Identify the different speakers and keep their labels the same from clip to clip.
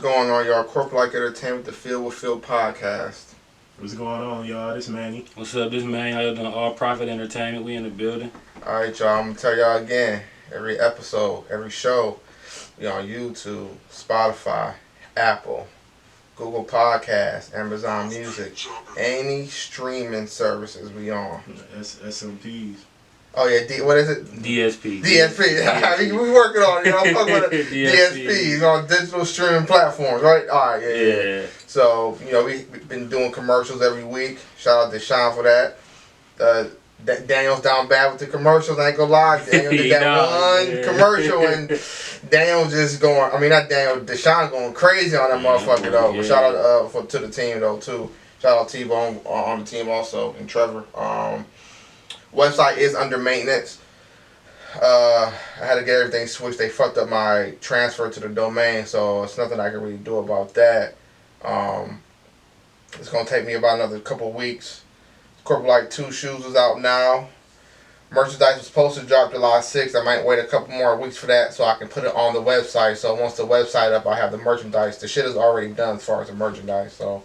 Speaker 1: going on, y'all? CorporateLike Entertainment, the Feel with Phil podcast.
Speaker 2: What's going on, y'all? This Manny.
Speaker 3: What's up? This Manny. How you doing? All Profit Entertainment. We in the building.
Speaker 1: All right, y'all. I'm gonna tell y'all again. Every episode, every show, we on YouTube, Spotify, Apple, Google Podcasts, Amazon Music, any streaming services we on.
Speaker 2: SMPs.
Speaker 1: Oh yeah, what is it?
Speaker 3: DSP.
Speaker 1: DSP. We working on it. I'm talking about DSPs on digital streaming platforms, right? All right, yeah. So we've been doing commercials every week. Shout out to Sean for that. Daniel's down bad with the commercials. I ain't gonna lie. Daniel did that commercial and Daniel just going. I mean, not Daniel. Deshaun going crazy on that motherfucker though. But shout out to the team though too. Shout out T-Bone on the team also and Trevor. Website is under maintenance. I had to get everything switched. They fucked up my transfer to the domain, so it's nothing I can really do about that. It's gonna take me about another couple weeks. CorporateLike 2 shoes is out now. Merchandise was supposed to drop July 6th. I might wait a couple more weeks for that so I can put it on the website. So once the website up, I have the merchandise. The shit is already done as far as the merchandise. So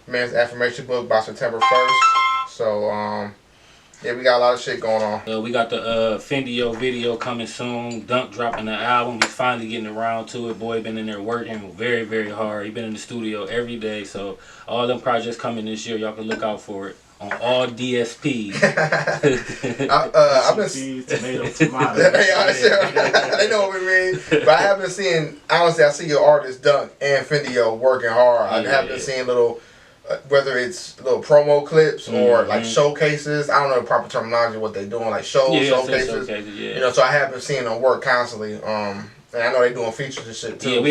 Speaker 1: man's affirmation book by September 1st. So yeah, we got a lot of shit going on.
Speaker 3: We got the Fendio video coming soon. Dunk dropping the album. He's finally getting around to it. Boy, been in there working very, very hard. He been in the studio every day. So all them projects coming this year, y'all can look out for it on all DSPs.
Speaker 1: I've been
Speaker 2: tomato.
Speaker 1: They know what we mean. But I have been seeing. Honestly, I see your artist Dunk and Fendio working hard. I have been seeing little. Whether it's little promo clips or like showcases, I don't know the proper terminology of what they're doing, like showcases. So I have been seeing them work constantly. And I know they're doing features and shit too.
Speaker 3: Yeah, we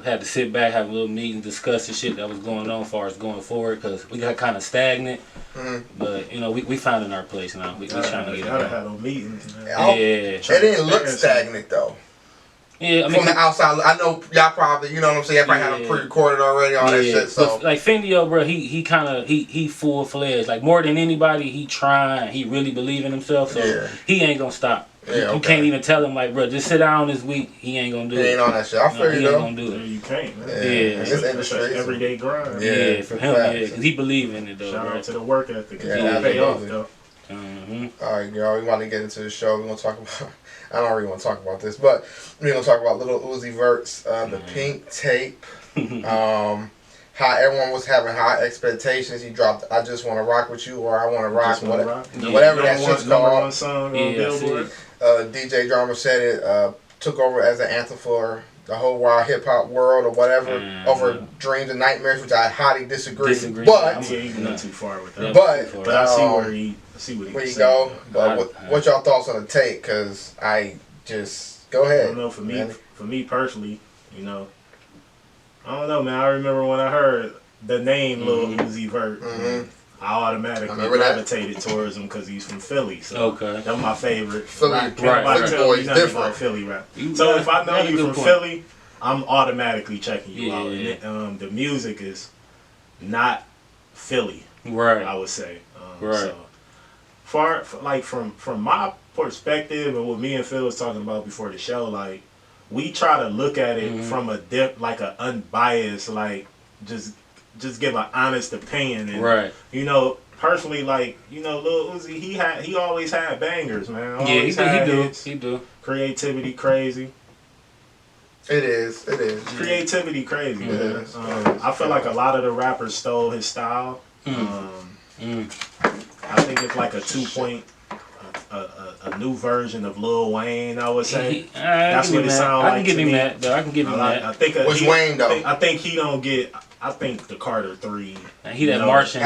Speaker 3: had to sit back, have a little meeting, discuss the shit that was going on as far as going forward, because we got kind of stagnant. But we finding our place now. We trying to get
Speaker 2: it. Had no meetings.
Speaker 1: It didn't look stagnant though.
Speaker 3: Yeah, I mean,
Speaker 1: from the outside, I know y'all probably, you know what I'm saying, y'all probably have them pre-recorded already, all that shit. So
Speaker 3: but like Fendio, bro, he full fledged. Like more than anybody, he trying. He really believe in himself, so he ain't gonna stop. You can't even tell him like, bro, just sit down this week. He ain't gonna do it.
Speaker 1: He ain't on that shit. I feel you though.
Speaker 3: He ain't gonna do it.
Speaker 2: You can't. Man.
Speaker 1: Yeah. In this industry,
Speaker 2: it's everyday grind.
Speaker 3: Yeah, for him, because he believe in it though.
Speaker 2: Shout out to the work ethic.
Speaker 1: Yeah,
Speaker 2: pay off though.
Speaker 1: All right, y'all. We want to get into the show. We're gonna talk about. I don't really want to talk about this, but we're gonna talk about Lil Uzi Vert's the Pink Tape. How everyone was having high expectations. He dropped "I Just Want to Rock with You" or "I Want to Rock," whatever that shit's called.
Speaker 2: One song on Billboard.
Speaker 1: DJ Drama said it took over as an anthem for the whole wild hip hop world or whatever over dreams and nightmares, which I highly disagree. But
Speaker 2: I'm not too far with that.
Speaker 1: But
Speaker 2: I see where he
Speaker 1: go. But what y'all thoughts on the tape? Because I just go ahead.
Speaker 2: I don't know. For me personally, I don't know, man. I remember when I heard the name Lil Uzi Vert. I automatically gravitated towards him because he's from Philly. So that was my favorite.
Speaker 1: Philly,
Speaker 2: Philly different. Philly rap. So if I know you from Philly, I'm automatically checking you out. And the music is not Philly, I would say. So from my perspective and what me and Phil was talking about before the show, like we try to look at it from a an unbiased, like just give an honest opinion. And, personally, like, Lil Uzi, he always had bangers, man.
Speaker 3: He do.
Speaker 2: Creativity crazy.
Speaker 1: It is.
Speaker 2: Creativity crazy, man. I feel like a lot of the rappers stole his style. I think it's like a 2-point, a new version of Lil Wayne, I would say. That's what it sounds like.
Speaker 3: I can give him that, though. I can give him that.
Speaker 2: I think
Speaker 1: which Wayne, though?
Speaker 2: I think he don't get... I think the Carter 3.
Speaker 3: He that Martian.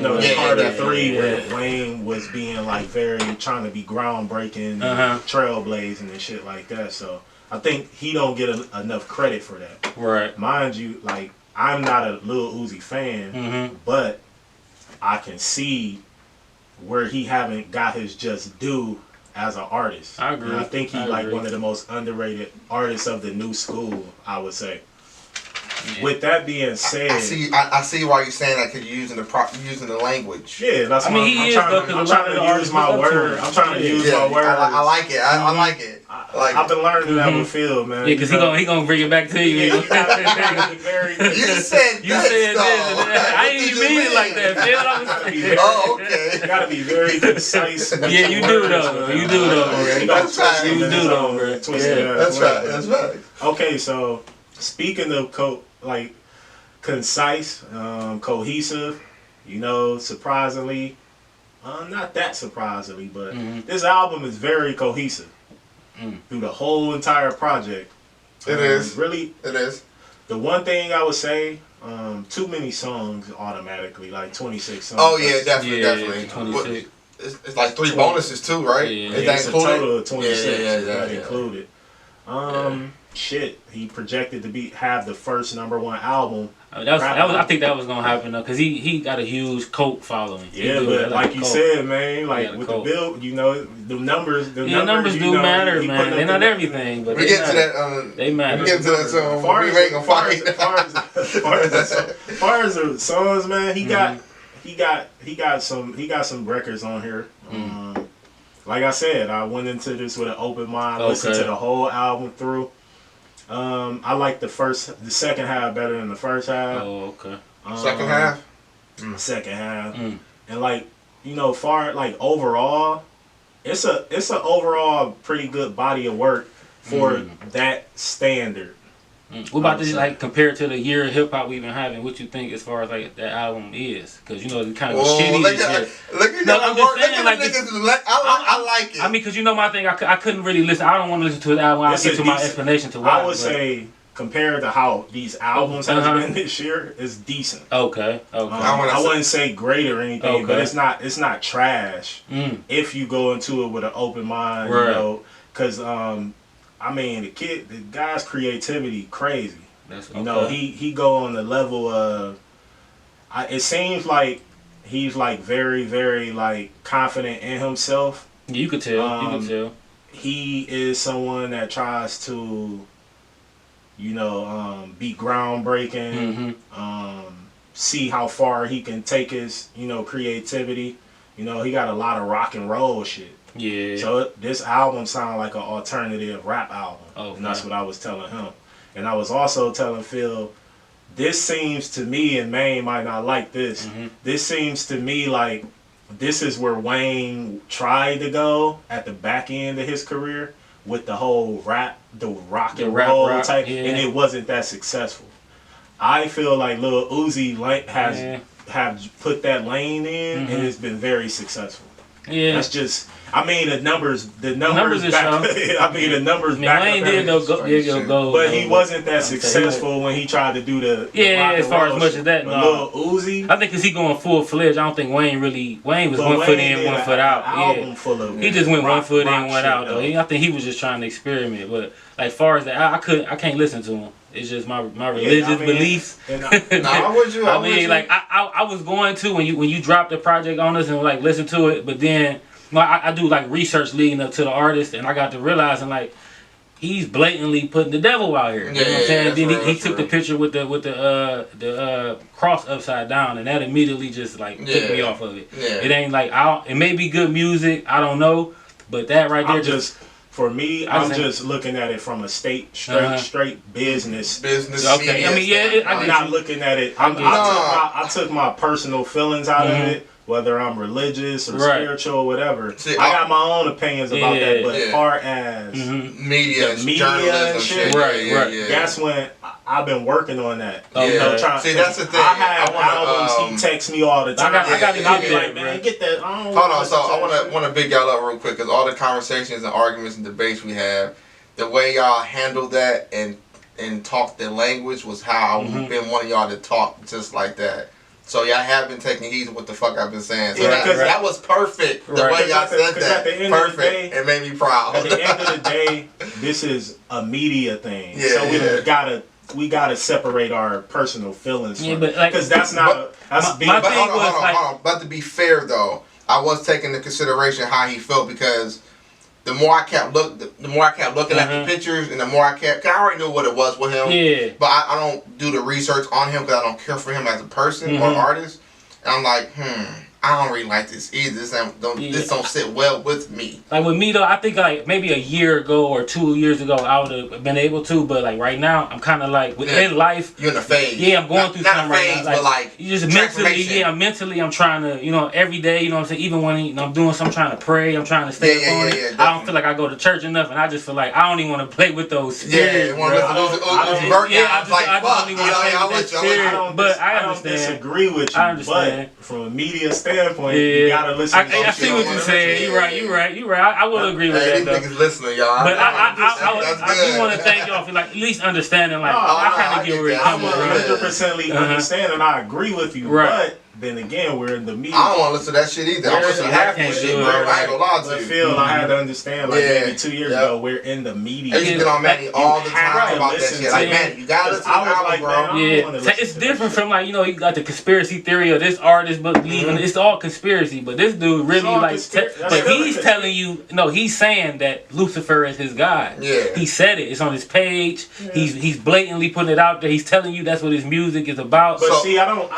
Speaker 2: The Carter 3 where Wayne was being like trying to be groundbreaking, trailblazing and shit like that. So I think he don't get enough credit for that.
Speaker 3: Right.
Speaker 2: Mind you, like I'm not a Lil Uzi fan, but I can see where he haven't got his just due as an artist.
Speaker 3: I agree.
Speaker 2: And I think he's like one of the most underrated artists of the new school, I would say. Yeah. With that being said,
Speaker 1: I see why you're saying that, because you're using the language.
Speaker 2: Yeah, I'm trying to use my word. I'm trying to use my word.
Speaker 1: I like it. I like it.
Speaker 2: I've been learning that with Phil, man.
Speaker 3: Yeah, because he gonna bring it back to you.
Speaker 2: Yeah, you gotta be very.
Speaker 1: You said this.
Speaker 3: I didn't even mean it like that, Phil.
Speaker 1: Oh, okay.
Speaker 2: You gotta be very concise.
Speaker 3: Yeah, you do though. You do though.
Speaker 1: That's right.
Speaker 3: You do though, bro.
Speaker 1: That's right. That's right.
Speaker 2: Okay, so speaking of concise, cohesive, surprisingly, not that surprisingly, but this album is very cohesive through the whole entire project.
Speaker 1: It is.
Speaker 2: Really,
Speaker 1: it is.
Speaker 2: The one thing I would say, too many songs automatically, like 26 songs.
Speaker 1: Oh yeah, definitely.
Speaker 3: 26.
Speaker 1: It's like 3 bonuses too, right?
Speaker 3: Yeah,
Speaker 2: it's a total of 26.
Speaker 1: Yeah.
Speaker 2: Included. Shit, he projected to have the first #1 album.
Speaker 3: I think that was gonna happen though, cause he got a huge cult following.
Speaker 2: Yeah, but like you said, man, like with the build, the numbers do
Speaker 3: matter, man. They're not everything, but
Speaker 1: we get to that.
Speaker 3: They matter.
Speaker 1: We get to that song. We ain't gonna fight.
Speaker 2: As far as the songs, man, he got some records on here. Like I said, I went into this with an open mind. Listened to the whole album through. I like the second half better than the first half.
Speaker 3: Oh, okay.
Speaker 1: Second half.
Speaker 2: Second half, and overall, it's a overall pretty good body of work for that standard.
Speaker 3: What about this, compared to the year of hip hop we've been having? What you think as far as that album is? Because it's kind of shitty this year.
Speaker 1: Look at that. I'm just saying, I like it.
Speaker 3: I mean, because my thing, I couldn't really listen. I don't want to listen to the album. I'll get to my explanation to why.
Speaker 2: I would say, compared to how these albums have been this year, it's decent.
Speaker 3: Okay.
Speaker 2: I wouldn't say great or anything, but it's not trash. If you go into it with an open mind, because the guy's creativity crazy. He go on the level of. It seems like he's very, very confident in himself.
Speaker 3: You could tell.
Speaker 2: He is someone that tries to, be groundbreaking. See how far he can take his, creativity. He got a lot of rock and roll shit.
Speaker 3: Yeah.
Speaker 2: So this album sounded like an alternative rap album. And that's what I was telling him. And I was also telling Phil, this seems to me, and Maine might not like this, this seems to me like this is where Wayne tried to go at the back end of his career with the whole rock and roll type, and it wasn't that successful. I feel like Lil Uzi have put that lane in, and it's been very successful.
Speaker 3: Yeah,
Speaker 2: that's just. The numbers back. The numbers back.
Speaker 3: Wayne did go,
Speaker 2: but he wasn't that successful when he tried to do the
Speaker 3: as far as much as that.
Speaker 2: Lil Uzi,
Speaker 3: I think because he going full fledged. I don't think Wayne was one foot in, one foot out. He just went one foot in, one out though. I think he was just trying to experiment. But as far as that, I can't listen to him. It's just my religious beliefs.
Speaker 1: I'm with you.
Speaker 3: I was going to when you dropped the project on us and listen to it, but then. I do research leading up to the artist, and I got to realizing he's blatantly putting the devil out here. You know what I'm saying? Then he took the picture with the cross upside down, and that immediately just took me off of it.
Speaker 1: Yeah.
Speaker 3: It ain't it may be good music, I don't know, but that right there just
Speaker 2: for me, I'm just looking at it from a straight business.
Speaker 1: Okay.
Speaker 2: I'm not looking at it. I took my personal feelings out of it. Whether I'm religious or spiritual or whatever. I got my own opinions about that, but as far as
Speaker 1: media and shit,
Speaker 2: that's when I've been working on that.
Speaker 1: See, that's the thing.
Speaker 2: I have albums, he texts me all the time.
Speaker 3: I got to
Speaker 2: be like, man, get that.
Speaker 1: Hold on, so I want to big y'all up real quick, because all the conversations and arguments and debates we have, the way y'all handled that and talk the language was how I've been wanting y'all to talk just like that. So y'all have been taking heed of what the fuck I've been saying. So that was perfect. The way y'all said that, perfect. It made me proud.
Speaker 2: At the end of the day, this is a media thing. So we gotta separate our personal feelings from it. Because that's not. Hold on.
Speaker 1: But to be fair though, I was taking into consideration how he felt, because the more I kept looking at the pictures, and the more I already knew what it was with him.
Speaker 3: Yeah.
Speaker 1: But I don't do the research on him because I don't care for him as a person or artist. And I'm like, I don't really like this either. This don't sit well with me.
Speaker 3: Like with me though, I think like maybe a year ago or 2 years ago I would have been able to, but like right now I'm kind of like within life.
Speaker 1: You're in a phase.
Speaker 3: Yeah, I'm going through something right now.
Speaker 1: But like
Speaker 3: you just mentally I'm trying to, every day, you know what I'm saying. Even when I'm doing something, I'm trying to pray, I'm trying to stay up on it. I don't feel like I go to church enough, and I just feel like I don't even want to play with those spirits.
Speaker 2: I don't disagree with you. I understand. But from a media standpoint, you gotta listen.
Speaker 3: I see what you're saying. You're right. I will agree with that.
Speaker 1: These niggas listening, y'all.
Speaker 3: But I do want to thank y'all for like at least understanding. Like I kind of get where you're coming from.
Speaker 2: 100% understand, and I agree with you. But then again, we're in the media.
Speaker 1: I don't want to listen to that shit either. I'm listening to half this shit, bro. I ain't gonna lie to you.
Speaker 2: Phil, I had to understand, like maybe 2 years ago, we're in the media.
Speaker 1: I used to get on Manny all the time about that shit. Like, man, you gotta listen to the album, bro.
Speaker 3: Yeah, it's different from like, you got the conspiracy theory of this artist believing it's all conspiracy, but this dude really like, but he's telling you, he's saying that Lucifer is his God.
Speaker 1: Yeah.
Speaker 3: He said it. It's on his page. Yeah. He's blatantly putting it out there. He's telling you that's what his music is about.
Speaker 2: But see, I don't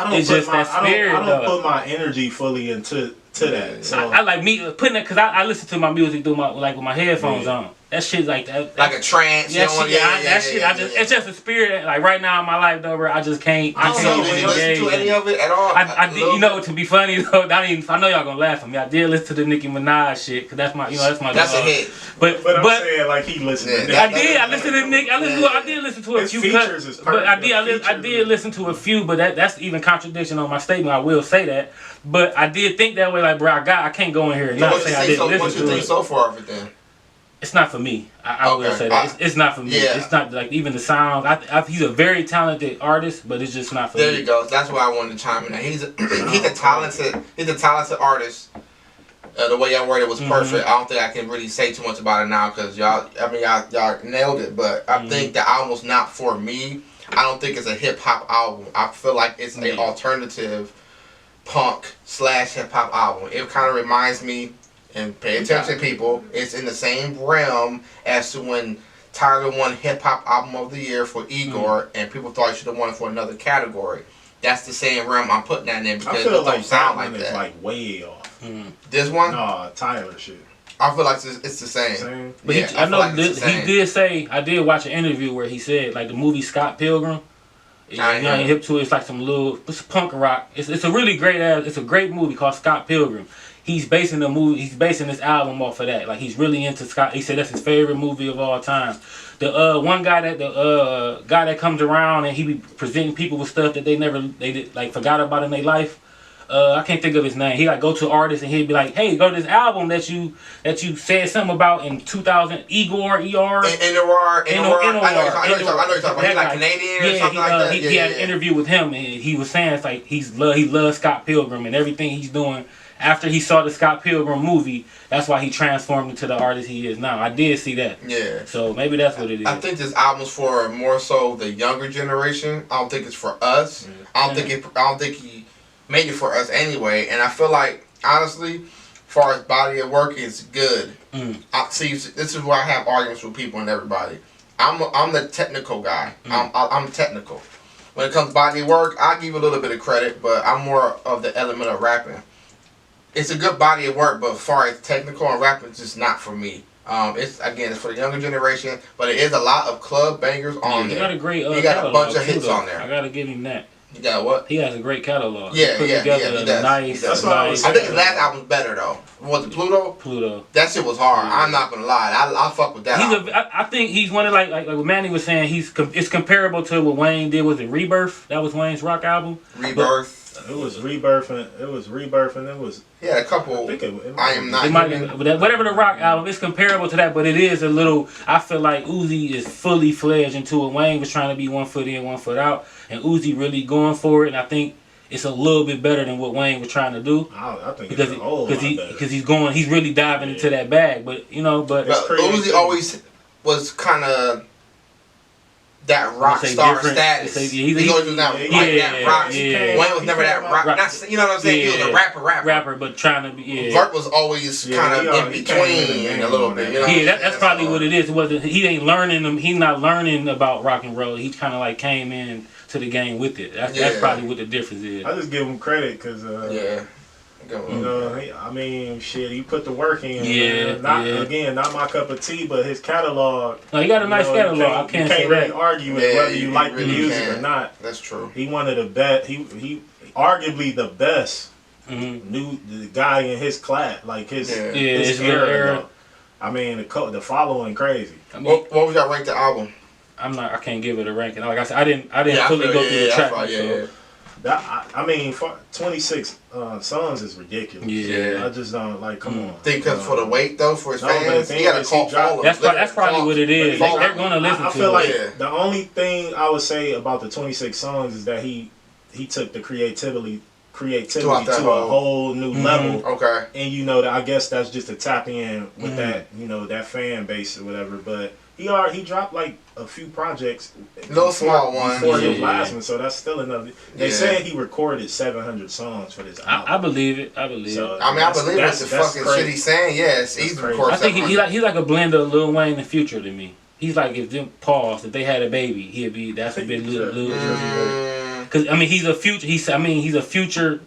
Speaker 2: put my energy fully into that. So
Speaker 3: I like me putting it because I listen to my music through my with my headphones on. That shit like that.
Speaker 1: Like a trance.
Speaker 3: It's just a spirit. Like right now in my life, though, bro, I just can't.
Speaker 1: I can't
Speaker 3: even
Speaker 1: listen to any of it at all.
Speaker 3: I did. To be funny though, I know y'all gonna laugh at me. I did listen to the Nicki Minaj shit because that's my.
Speaker 1: That's a hit.
Speaker 3: But
Speaker 2: I'm saying like he listened. To
Speaker 3: I did. I listened to Nick. I did listen to a few. But I did listen to a few. But that's even contradiction on my statement. I will say that. But I did think that way. Like, bro, I can't go in here and not say I didn't listen to it.
Speaker 1: What you think so far of it then?
Speaker 3: It's not for me. I will say that. It's not for me. Yeah. It's not like even the sound. He's a very talented artist, but it's just not for me.
Speaker 1: There you go. That's why I wanted to chime in. He's a talented artist. The way y'all worded was perfect. I don't think I can really say too much about it now because y'all nailed it. But I think the album was not for me. I don't think it's a hip hop album. I feel like it's an alternative punk / hip hop album. It kind of reminds me. And pay attention, people. It's in the same realm as to when Tyler won Hip Hop Album of the Year for Igor, and people thought he should have won it for another category. That's the same realm I'm putting that in because it don't sound like that.
Speaker 2: It's like way off.
Speaker 1: This one?
Speaker 2: No, Tyler shit.
Speaker 1: I feel like it's the same.
Speaker 3: But he did say, I did watch an interview where he said, like the movie Scott Pilgrim. Hip to it. It's like it's punk rock. It's a really it's a great movie called Scott Pilgrim. He's basing this album off of that. Like he's really into Scott. He said that's his favorite movie of all time. The one guy that comes around and he be presenting people with stuff that they forgot about in their life. I can't think of his name. He like go to artists and he'd be like, "Hey, go to this album that you said something about in 2000, Igor, ER."
Speaker 1: I know you're talking about. He's like Canadian or something like that.
Speaker 3: He had an interview with him and he was saying it's like he loves Scott Pilgrim and everything he's doing. After he saw the Scott Pilgrim movie, that's why he transformed into the artist he is now. I did see that. Yeah. So maybe that's what it is.
Speaker 1: I think this album's for more so the younger generation. I don't think it's for us. I don't think he made it for us anyway. And I feel like honestly, as far as body of work, it's good. See, this is where I have arguments with people and everybody. I'm the technical guy. I'm technical. When it comes to body of work, I give a little bit of credit, but I'm more of the element of rapping. It's a good body of work, but as far as technical and rapping, it's just not for me. It's for the younger generation, but it is a lot of club bangers on there.
Speaker 3: He got a great
Speaker 1: he got a bunch of hits on there.
Speaker 3: I gotta give him that.
Speaker 1: You got what?
Speaker 3: He has a great catalog.
Speaker 1: Yeah, he does.
Speaker 3: Nice.
Speaker 1: That's what I think his last album's better though. Was it Pluto?
Speaker 3: Pluto.
Speaker 1: That shit was hard. I'm not gonna lie. I fuck with that.
Speaker 3: I think he's one of like what Manny was saying. It's comparable to what Wayne did. Was it Rebirth? That was Wayne's rock album.
Speaker 1: Rebirth.
Speaker 2: It was Rebirth and it was.
Speaker 1: Yeah, a couple. I am not.
Speaker 3: Whatever the rock album, it's comparable to that, but it is a little. I feel like Uzi is fully fledged into it. Wayne was trying to be 1 foot in, 1 foot out, and Uzi really going for it. And I think it's a little bit better than what Wayne was trying to do.
Speaker 2: I think
Speaker 3: because he's really diving into that bag. But
Speaker 1: Uzi always was kind of that rock star status. He's always that rock. Wayne was never that rock. You know what I'm saying? He was a rapper.
Speaker 3: But trying to be.
Speaker 1: Vert was always kind of in between a little bit. You know
Speaker 3: that's probably what it is. It wasn't. He ain't learning them. He's not learning about rock and roll. He kind of like came in to the game with it. That's probably what the difference is.
Speaker 2: I just give him credit because
Speaker 1: going.
Speaker 2: You know, I mean, shit, he put the work in. Yeah, man. Not my cup of tea, but his catalog.
Speaker 3: No, he got a nice catalog.
Speaker 2: You can't really argue with whether you like the music or not.
Speaker 1: That's true.
Speaker 2: He one of the best. He arguably the best the guy in his class, like his era. I mean, the following crazy.
Speaker 1: I mean, what was y'all rank the album?
Speaker 3: I can't give it a ranking. Like I said, I didn't fully go through the track.
Speaker 2: I mean, 26 songs is ridiculous.
Speaker 3: Yeah.
Speaker 2: I just don't like. Come on.
Speaker 1: Think because for the weight though, for his fans, he got to call all of them.
Speaker 3: That's probably what it is. They're going to listen to it.
Speaker 2: I feel like the only thing I would say about the 26 songs is that he took the creativity to a whole new level.
Speaker 1: Okay.
Speaker 2: And you know, I guess that's just to tap in with that, you know, that fan base or whatever. But he dropped like a few projects,
Speaker 1: little small ones
Speaker 2: before his last one, so that's still enough. They said he recorded 700 songs for this album.
Speaker 3: I believe it.
Speaker 1: So, I believe it's the fucking shit he's saying. Yes, he's recorded.
Speaker 3: I think he's like a blend of Lil Wayne and Future to me. He's like if they had a baby, that's a bit Lil Uzi. Because I mean he's a future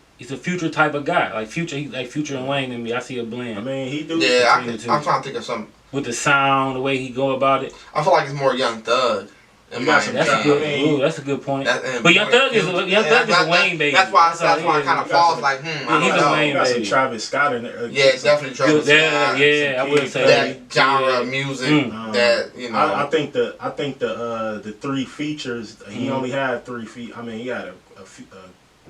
Speaker 3: type of guy. Like Future and Wayne and me. I see a blend.
Speaker 2: I mean he do.
Speaker 1: Yeah, I'm trying to think of something.
Speaker 3: With the sound, the way he go about it.
Speaker 1: I feel like it's more Young Thug.
Speaker 3: That's a good point. But Young Thug is a Wayne baby.
Speaker 1: That's why I kind of falls like,
Speaker 3: he's a Wayne baby.
Speaker 2: Some Travis Scott in there.
Speaker 1: Yeah, definitely Travis Scott.
Speaker 3: Yeah, I would say
Speaker 1: that genre of music. That you know.
Speaker 2: I think the three features. He only had 3 feet. I mean, he had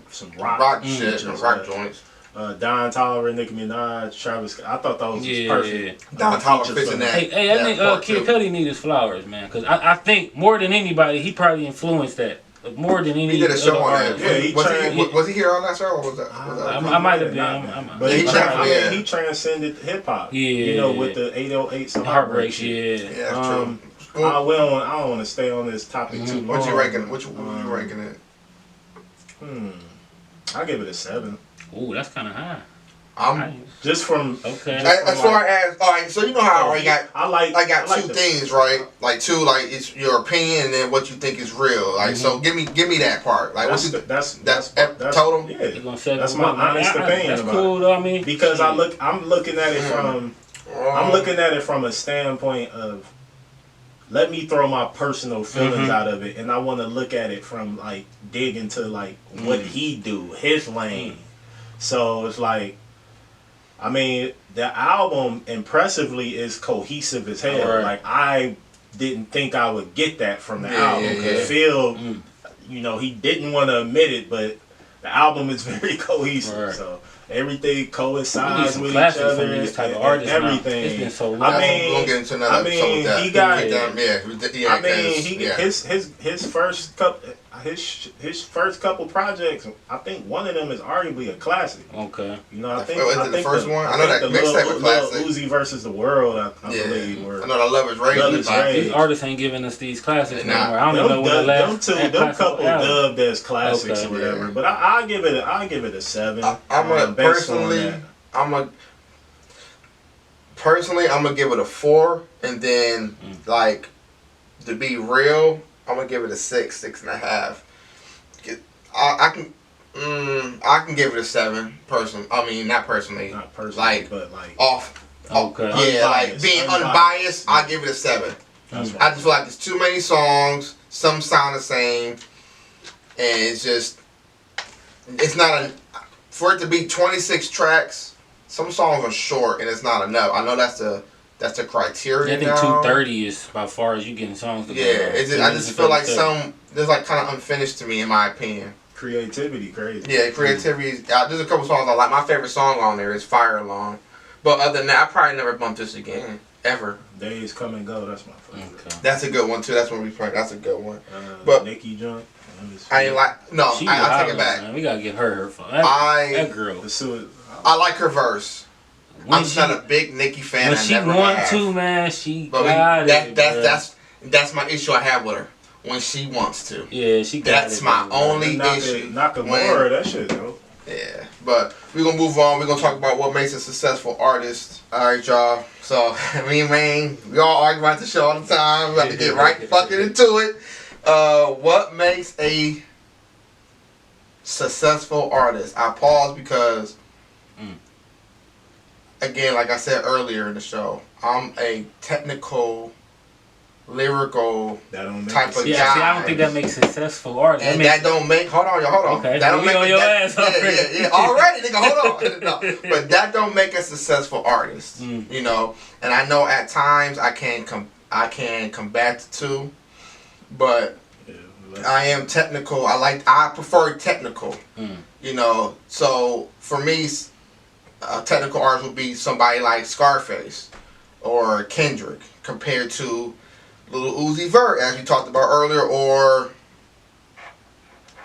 Speaker 2: some rock
Speaker 1: shit, rock joints.
Speaker 2: Don Toliver, Nicki Minaj, Travis Scott. I thought that was perfect.
Speaker 1: Don Toliver fits in that.
Speaker 3: Hey, I think Kid Cudi needs his flowers, man. Because I think more than anybody, he probably influenced that. More than any
Speaker 1: he did a show on that.
Speaker 2: Yeah,
Speaker 1: was he here on that show? Or was that?
Speaker 3: I might have been.
Speaker 2: But he transcended hip hop.
Speaker 3: Yeah.
Speaker 2: You know, with the 808s and Heartbreak.
Speaker 3: Yeah.
Speaker 1: Yeah, that's true.
Speaker 2: I don't want to stay on this topic too long.
Speaker 1: What you ranking? What you ranking it?
Speaker 2: I'll give it a 7.
Speaker 3: Ooh, that's kind of high.
Speaker 2: Just from
Speaker 1: as far as all right, so you know how I got I got two things, right? Like it's your opinion and then what you think is real. Like so, give me that part. Like that's total.
Speaker 2: Yeah, that's my honest opinion.
Speaker 3: That's cool though. I mean,
Speaker 2: because I'm looking at it from a standpoint of let me throw my personal feelings out of it, and I want to look at it from like dig into like what he do, his lane. So it's like, I mean, the album impressively is cohesive as hell. Right. Like I didn't think I would get that from the album. Phil, you know, he didn't want to admit it, but the album is very cohesive. Right. So everything coincides with each other.
Speaker 3: These type of artists
Speaker 2: everything.
Speaker 3: It's been so long.
Speaker 1: I mean, we'll get into another episode with that.
Speaker 2: He got his first couple projects. I think one of them is arguably a classic.
Speaker 3: Okay.
Speaker 2: You know, I think
Speaker 1: the first one. I know that mixtape was classic.
Speaker 2: Lil Uzi versus the World. I believe.
Speaker 1: I know that Love Is Rage.
Speaker 3: These artists ain't giving us these classics anymore. I don't even know when the last.
Speaker 2: Them couple dubbed as classics or whatever. But I give it a 7.
Speaker 1: I'm gonna give it a 4, and then like to be real, I'm gonna give it a 6.5. I can give it a 7. Personally, I mean not personally, but like off. Okay. Yeah, like being unbiased, I give it a 7. I just feel like there's too many songs. Some sound the same, and it's not for it to be 26 tracks. Some songs are short, and it's not enough. I know that's the criteria.
Speaker 3: I think 230 is about far as you getting songs to go.
Speaker 1: Yeah, I just feel like there's like kind of unfinished to me, in my opinion.
Speaker 2: Creativity, crazy.
Speaker 1: Yeah, creativity. There's a couple songs I like. My favorite song on there is Fire Alarm. But other than that, I probably never bump this again. Ever.
Speaker 2: Days Come and Go, that's my favorite.
Speaker 1: Okay. That's a good one too. That's when we play. That's a good one.
Speaker 2: But Nicki joint.
Speaker 1: I ain't like. No, I take it back.
Speaker 3: Man. We gotta give her fun. That girl.
Speaker 1: I like her verse. I'm just not a big Nicki fan.
Speaker 3: When she want to, man, she got it.
Speaker 1: That's my issue I have with her. When she wants to.
Speaker 3: Yeah, she got
Speaker 1: That's my only issue.
Speaker 2: Nakamura, that shit though.
Speaker 1: Yeah, but we're gonna move on. We're gonna talk about what makes a successful artist. Alright, y'all. So, me and Wayne, we all argue about the show all the time. We have to get right fucking into it. What makes a successful artist? I pause because Again, like I said earlier in the show, I'm a technical, lyrical type of guy.
Speaker 3: See, I don't think that makes successful artists.
Speaker 1: And that don't make. Hold on, hold on.
Speaker 3: Okay,
Speaker 1: that don't make
Speaker 3: on your ass already.
Speaker 1: Yeah, already, nigga. Hold on. No, but that don't make a successful artist. You know, and I know at times I can combat the two, but I am technical. I prefer technical. You know, so for me, a technical artist would be somebody like Scarface or Kendrick compared to Lil Uzi Vert, as we talked about earlier, or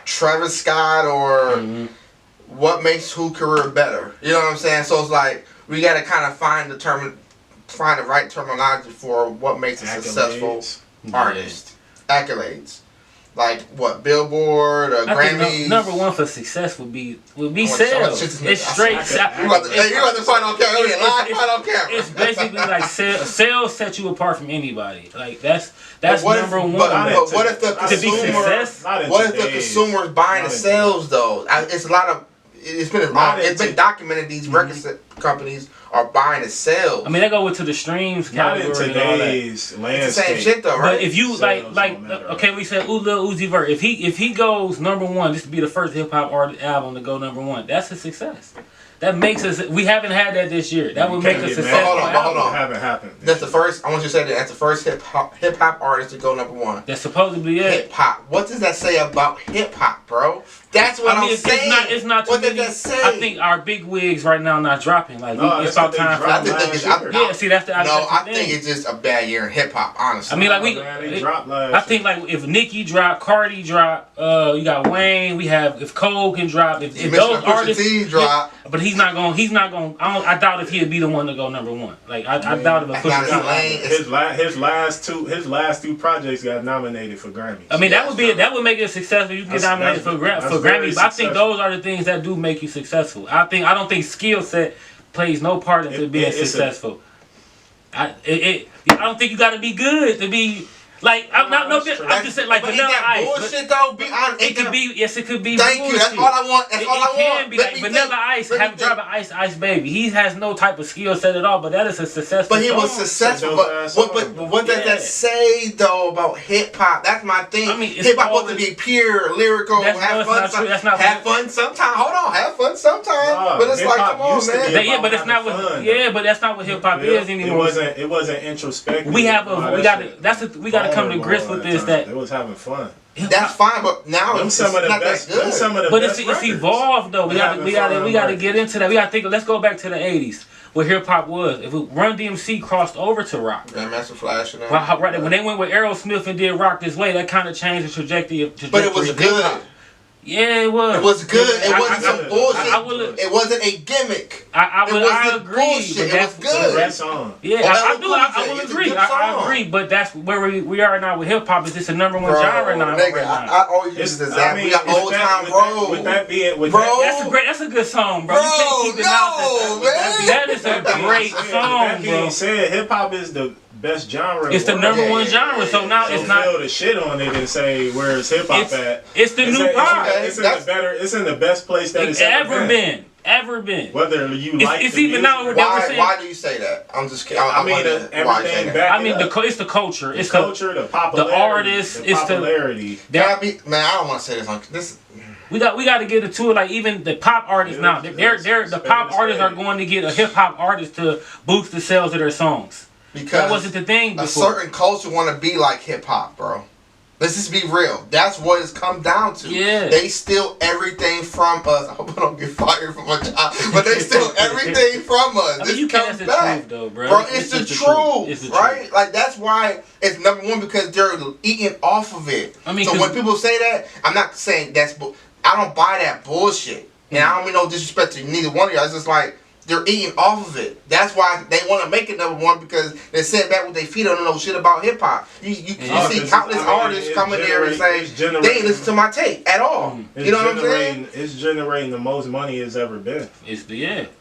Speaker 1: Travis Scott, or what makes who career better. You know what I'm saying? So it's like we got to kind of find the right terminology for what makes a successful artist. Accolades. Like what, Billboard or Grammys?
Speaker 3: Number one for success would be sales. It's straight.
Speaker 1: You about to fight on camera? Fight on camera.
Speaker 3: It's basically like sales set you apart from anybody. Like that's number one.
Speaker 1: But what if the consumer? What if the consumer's buying the sales though? It's a lot of. It's been documented. These record companies are buying the sales.
Speaker 3: I mean, they go to the streams category.
Speaker 2: Not in today's landscape.
Speaker 1: It's the same shit though, right?
Speaker 3: But if you okay, we said Lil Uzi Vert. If he goes number one, this would be the first hip hop album to go number one. That's a success. That makes us. We haven't had that this year. That would make us successful.
Speaker 1: Hold on.
Speaker 2: Haven't happened.
Speaker 1: That's the first. I want you to say that. That's the first hip hop artist to go number one.
Speaker 3: That's supposedly it.
Speaker 1: Hip hop. What does that say about hip hop, bro? That's what I'm saying.
Speaker 3: It's not too
Speaker 1: what
Speaker 3: many.
Speaker 1: Does that say?
Speaker 3: I think our big wigs right now not dropping. Like it's about time for.
Speaker 1: I think that's the. I think it's just a bad year in hip hop. Honestly.
Speaker 3: I mean, I think like if Nicki drop, Cardi drop, you got Wayne. We have if Cole can drop. If those artists
Speaker 1: drop.
Speaker 3: But he's not going. I doubt if he'd be the one to go number one. Like I doubt if
Speaker 2: Pusha-T. His last two projects got nominated for Grammys.
Speaker 3: I mean, that would make it successful. You get nominated for Grammys. But I think those are the things that do make you successful. I don't think skill set plays no part into being successful. I don't think you got to be good to be. Like I'm just saying like Vanilla Ice.
Speaker 1: Bullshit though.
Speaker 3: It could be. Yes, it could be.
Speaker 1: Thank you. That's all I want. That's all I want.
Speaker 3: It can be like Vanilla Ice driving Ice Baby. He has no type of skill set at all, but that is a successful.
Speaker 1: But he was successful. But what does that say though about hip hop? That's my thing. I mean, hip hop supposed to be pure, lyrical, have fun. Have fun sometimes. Hold on, have fun sometimes. But it's like, come on, man.
Speaker 3: Yeah, but that's not what. Yeah, but that's not what hip hop is anymore.
Speaker 2: It wasn't introspective.
Speaker 3: We got to come to grips with this. That
Speaker 2: it was having fun.
Speaker 1: That's fine, but now it's
Speaker 2: some of the
Speaker 1: not
Speaker 2: best.
Speaker 1: that good.
Speaker 3: But it's evolved though. We got to get into that. We got to think. Let's go back to the '80s where hip hop was. If Run DMC crossed over to rock,
Speaker 1: Grandmaster Flash,
Speaker 3: right when they went with Aerosmith and did Rock This Way, that kind of changed the trajectory.
Speaker 1: But it was good.
Speaker 3: Yeah, it was.
Speaker 1: It was good. It wasn't some bullshit. It wasn't a gimmick.
Speaker 3: I agree.
Speaker 1: Bullshit. It was good.
Speaker 2: Great song.
Speaker 3: Yeah, I will agree. I agree. But that's where we are now with hip hop. It's just a number one genre now.
Speaker 1: Nigga, I always use this example. We got Old Town Road.
Speaker 2: With that being,
Speaker 1: bro,
Speaker 3: that's a good song, bro. You can't keep it out. That is a great song, bro.
Speaker 2: That being said, hip hop is the best genre.
Speaker 3: It's the number one genre, so now it's not.
Speaker 2: Fill the shit on it and say where's hip hop at?
Speaker 3: It's the new pop.
Speaker 2: It's in the best place that it's ever been. Whether you like
Speaker 3: it's even now.
Speaker 1: Why do you say that? I'm just kidding. I mean
Speaker 2: everything back.
Speaker 3: It's the culture.
Speaker 2: It's the culture, the popularity,
Speaker 3: the artists,
Speaker 2: the popularity.
Speaker 1: Man, I don't want to say this on this.
Speaker 3: We got to get it to it. Like even the pop artists now, the pop artists are going to get a hip hop artist to boost the sales of their songs.
Speaker 1: Because
Speaker 3: that wasn't the thing before.
Speaker 1: A certain culture want to be like hip hop, bro. Let's just be real. That's what it's come down to.
Speaker 3: Yeah.
Speaker 1: They steal everything from us. I hope I don't get fired from my job. But they steal everything from us.
Speaker 3: I mean, you can't the truth, though, bro.
Speaker 1: It's the truth, right? Like, that's why it's number one, because they're eating off of it. I mean, so when people say that, I'm not saying I don't buy that bullshit. And I don't mean no disrespect to neither one of y'all. It's just like, they're eating off of it. That's why they want to make it number one, because they're sitting back with their feet on no shit about hip hop. You see countless artists coming there and say they ain't listen to my tape at all. You know what I'm saying?
Speaker 2: It's generating the most money it's ever been.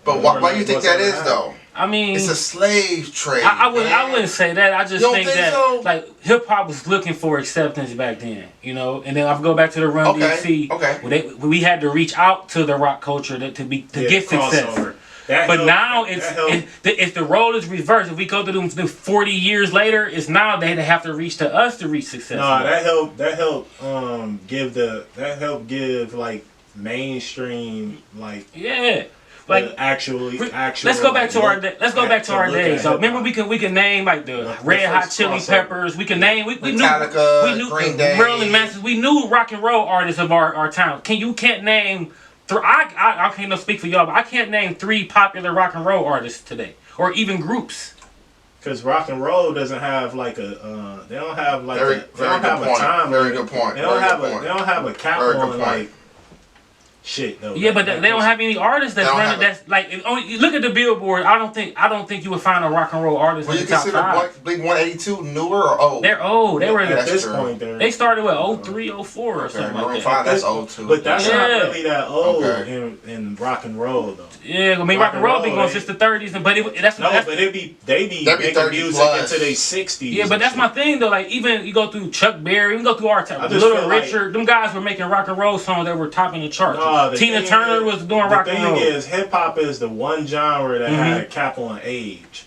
Speaker 1: But why do you think that is though?
Speaker 3: I mean,
Speaker 1: it's a slave trade.
Speaker 3: I wouldn't say that. I just think that so? Like hip hop was looking for acceptance back then, you know. And then I go back to the Run DMC.
Speaker 1: Okay.
Speaker 3: Where we had to reach out to the rock culture to get success. But now it's the role is reversed. If we go through them 40 years later, it's now they have to reach to us to reach success.
Speaker 2: Nah, that helped give like mainstream like
Speaker 3: like
Speaker 2: actually.
Speaker 3: Let's go back to our days. So remember we can name like the Red Hot Chili Peppers. We can name we knew
Speaker 1: Green Day,
Speaker 3: Marilyn Manson. We knew rock and roll artists of our town. You can't name. I can't speak for y'all, but I can't name 3 popular rock and roll artists today, or even groups.
Speaker 2: Because rock and roll doesn't have like a, they don't have like
Speaker 1: very good point. Very good point.
Speaker 2: They don't have a cap on like shit though.
Speaker 3: Yeah, but they don't have any artists that's running. That's like you look at the Billboard. I don't think you would find a rock and roll artist.
Speaker 1: Well,
Speaker 3: in the top 5.
Speaker 1: Blink 182 newer or old?
Speaker 3: They're old. They were
Speaker 2: at this point.
Speaker 3: They started with 03, 04 or something like that.
Speaker 1: 5, that's old too.
Speaker 2: But that's not really that old in rock and roll though.
Speaker 3: Yeah, I mean rock and roll been going since the 30s, but
Speaker 2: they be making music into their 60s.
Speaker 3: Yeah, but that's my thing though. Like even you go through Chuck Berry, we go through our time. Little Richard, them guys were making rock and roll songs that were topping the charts. Tina Turner was doing rock and roll.
Speaker 2: The thing is, hip hop is the one genre that had a cap on age.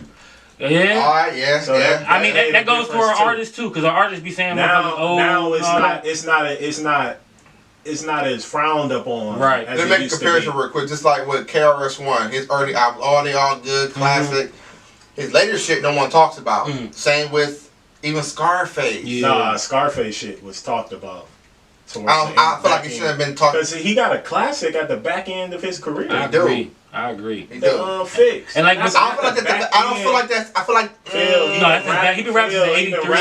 Speaker 3: Yeah.
Speaker 1: All right. Yeah.
Speaker 2: So
Speaker 1: yeah.
Speaker 3: I mean that goes for our artists too, because our artists be saying
Speaker 2: now it's not as frowned upon.
Speaker 3: Right.
Speaker 1: Let me make a comparison real quick, just like with KRS-One, his early albums, they all good, classic. His later shit no one talks about. Same with even Scarface.
Speaker 3: Yeah.
Speaker 2: Nah, Scarface shit was talked about.
Speaker 1: I feel like he should have been talking.
Speaker 2: Because he got a classic at the back end of his career.
Speaker 3: I agree.
Speaker 1: He do.
Speaker 2: Fix.
Speaker 3: And like
Speaker 1: I don't feel like that's. I feel like
Speaker 3: he been rapping since '83.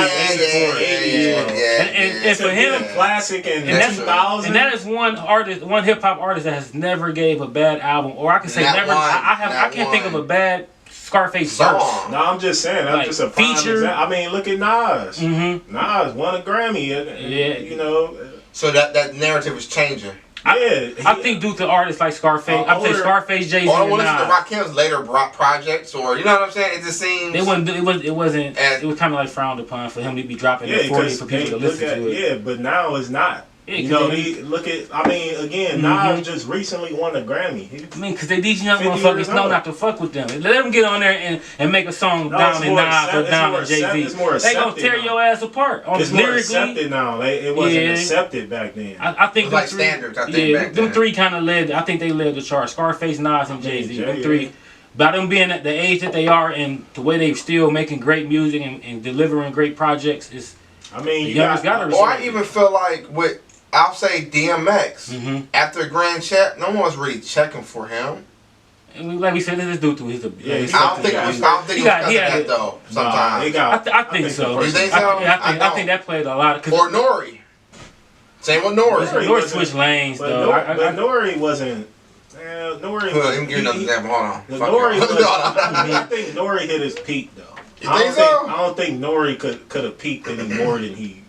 Speaker 3: And for him,
Speaker 2: classic in 2000.
Speaker 3: And that is one hip hop artist that has never gave a bad album, or I can say never. I can't think of a bad Scarface verse.
Speaker 2: No, I'm just saying that's just a feature. I mean, look at Nas. Nas won a Grammy. You know.
Speaker 1: So that narrative is changing.
Speaker 3: I think due to artists like Scarface, I'd say Scarface, Jay-Z,
Speaker 1: and Nas. To Rakim's later projects, or you know what I'm saying? It just seems
Speaker 3: it was kind of like frowned upon for him to be dropping at 40 for people to listen to it.
Speaker 2: Yeah, but now it's not. Nas just recently won a Grammy. Because
Speaker 3: these young motherfuckers know not to fuck with them. Let them get on there and make a song down in Nas or down in Jay-Z. They gonna tear your ass apart.
Speaker 2: It's more accepted now. It wasn't accepted back then.
Speaker 3: I think
Speaker 1: like standards. I think back then.
Speaker 3: Them 3 kind of led. I think they led the chart. Scarface, Nas, and Jay-Z. Them 3. By them being at the age that they are and the way they're still making great music and delivering great projects, I
Speaker 1: even feel like I'll say DMX. After Grand Champ, no one's really checking for him.
Speaker 3: And like we said, this is due to his.
Speaker 1: I don't think it was because of that though. Sometimes
Speaker 3: I think so.
Speaker 1: You think so?
Speaker 3: I think that played a lot.
Speaker 1: Or Nori. Same with Nori.
Speaker 3: Nori switched lanes though.
Speaker 2: But Nori wasn't. Nori.
Speaker 1: Let me give you another example. Hold on.
Speaker 2: I think Nori hit his peak though.
Speaker 1: You think so?
Speaker 2: I don't think Nori could have peaked any more than he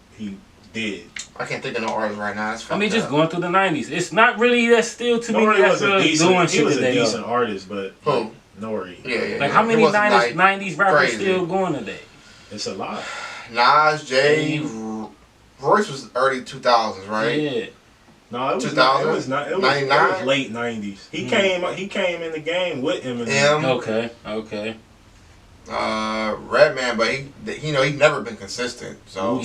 Speaker 2: did.
Speaker 1: I can't think of no artists right now.
Speaker 3: Just going through the 90s. It's not really that still to me.
Speaker 2: Nori was a
Speaker 3: decent
Speaker 2: decent artist, but
Speaker 1: who?
Speaker 2: Nori.
Speaker 1: Yeah.
Speaker 3: Like how many 90s rappers still going today?
Speaker 2: It's a lot.
Speaker 1: Nas, Jay, Royce was early 2000s, right?
Speaker 3: Yeah.
Speaker 2: No, it was
Speaker 1: 2000.
Speaker 2: It was 99. It was late 90s. He came in the game with Eminem.
Speaker 3: Okay.
Speaker 1: Redman, but he never been consistent. So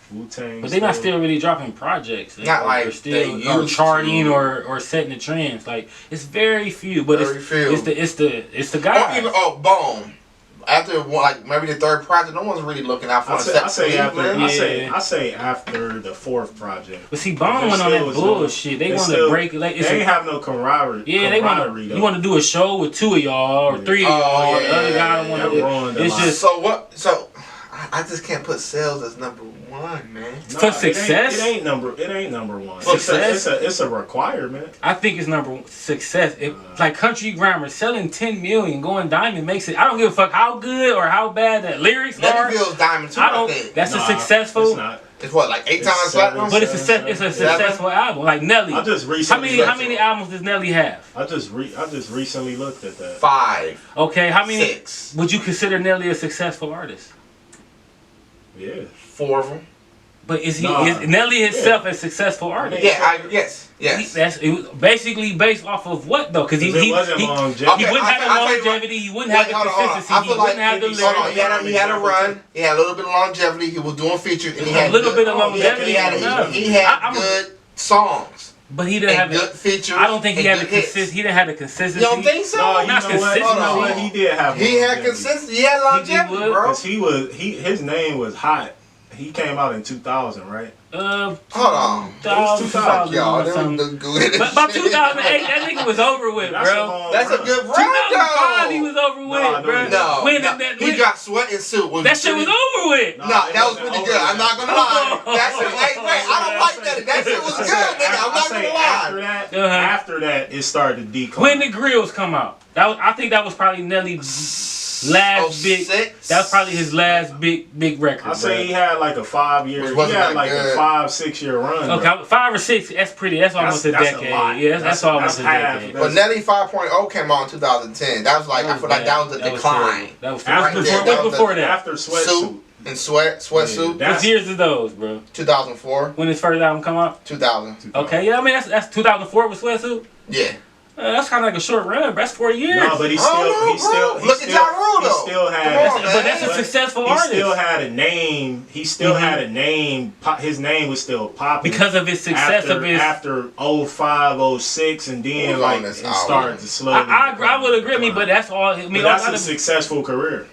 Speaker 2: Wu-Tang.
Speaker 3: But they're not still really dropping projects. They're still charting or setting the trends. Like it's very few, but it's the guy.
Speaker 1: Or even Bone. After maybe the 3rd project, no one's really looking out for
Speaker 2: I say after the 4th project.
Speaker 3: But see, Bone went on that bullshit. They want to break it. Like,
Speaker 2: they ain't have no camaraderie.
Speaker 3: Yeah, they want to do a show with 2 of y'all or 3 of y'all. The other guy don't want to do. It's just
Speaker 1: so what? So I just can't put sales as number 1, man.
Speaker 3: For success,
Speaker 2: it ain't number 1.
Speaker 3: Success,
Speaker 2: it's a requirement.
Speaker 3: I think it's number 1. Success. Like Country Grammar selling 10 million, going diamond makes it. I don't give a fuck how good or how bad that lyrics are.
Speaker 1: Feels diamond too. I think
Speaker 3: that's a successful.
Speaker 2: It's not.
Speaker 1: It's like 8 times platinum.
Speaker 3: But it's a successful album. Like Nelly.
Speaker 2: I just recently.
Speaker 3: How many albums does Nelly have?
Speaker 2: I just recently looked at that.
Speaker 1: 5.
Speaker 3: Okay, how many?
Speaker 1: 6.
Speaker 3: Would you consider Nelly a successful artist?
Speaker 2: Yeah.
Speaker 1: 4 of them.
Speaker 3: But is Nelly himself a successful artist?
Speaker 1: Yeah, yes.
Speaker 3: It was basically based off of what though? Because he wouldn't have the longevity. He wouldn't have the consistency. He wouldn't have the lyrics.
Speaker 1: He had a run. He had a little bit of longevity. He was doing features, and he had
Speaker 3: a little bit of longevity.
Speaker 1: He had good songs.
Speaker 3: But he didn't have
Speaker 1: good features.
Speaker 3: I don't think he had the consistency. He didn't have the consistency.
Speaker 1: You don't think so?
Speaker 2: No, you know what? He did have.
Speaker 1: He had consistency. He had longevity, bro.
Speaker 2: Because his name was hot. He came out in 2000, right?
Speaker 1: Hold on.
Speaker 3: 2000,
Speaker 1: y'all.
Speaker 3: But by 2008, that nigga was over with, bro.
Speaker 1: That's a good run,
Speaker 3: 2005, he was over with, bro.
Speaker 1: No. He got Sweat and Suit.
Speaker 3: That shit was over with.
Speaker 1: No, that was pretty good. I'm not gonna lie. I don't like that. That shit was good, nigga. I'm not gonna lie.
Speaker 2: After that, it started to decline.
Speaker 3: When the Grills come out, I think that was probably Nelly's last big. That was probably his last big record.
Speaker 2: I say he had like a 5-year. He had like a 5-6 year run.
Speaker 3: Okay, 5 or 6. That's pretty. That's almost a decade. Yeah, that's almost a decade.
Speaker 1: But Nelly 5.0 came out in 2010. That was like I feel like that was a decline.
Speaker 3: That was before that.
Speaker 2: After Sweatsuit.
Speaker 1: And Sweatsuit.
Speaker 3: What years is those, bro?
Speaker 1: 2004.
Speaker 3: When his first album come out?
Speaker 1: 2000.
Speaker 3: Okay, yeah, I mean that's 2004 with Sweatsuit.
Speaker 1: Yeah.
Speaker 3: That's kind of like a short run, bro. That's 4 years.
Speaker 2: No, but he still
Speaker 1: look at Ja Rule though.
Speaker 2: He still had.
Speaker 3: But that's a successful artist.
Speaker 2: He still had a name. He still had a name. His name was still popping
Speaker 3: because of his success
Speaker 2: after 05, 06, and then like it started to slow.
Speaker 3: I would agree with me, but that's all. I mean,
Speaker 2: that's a successful career.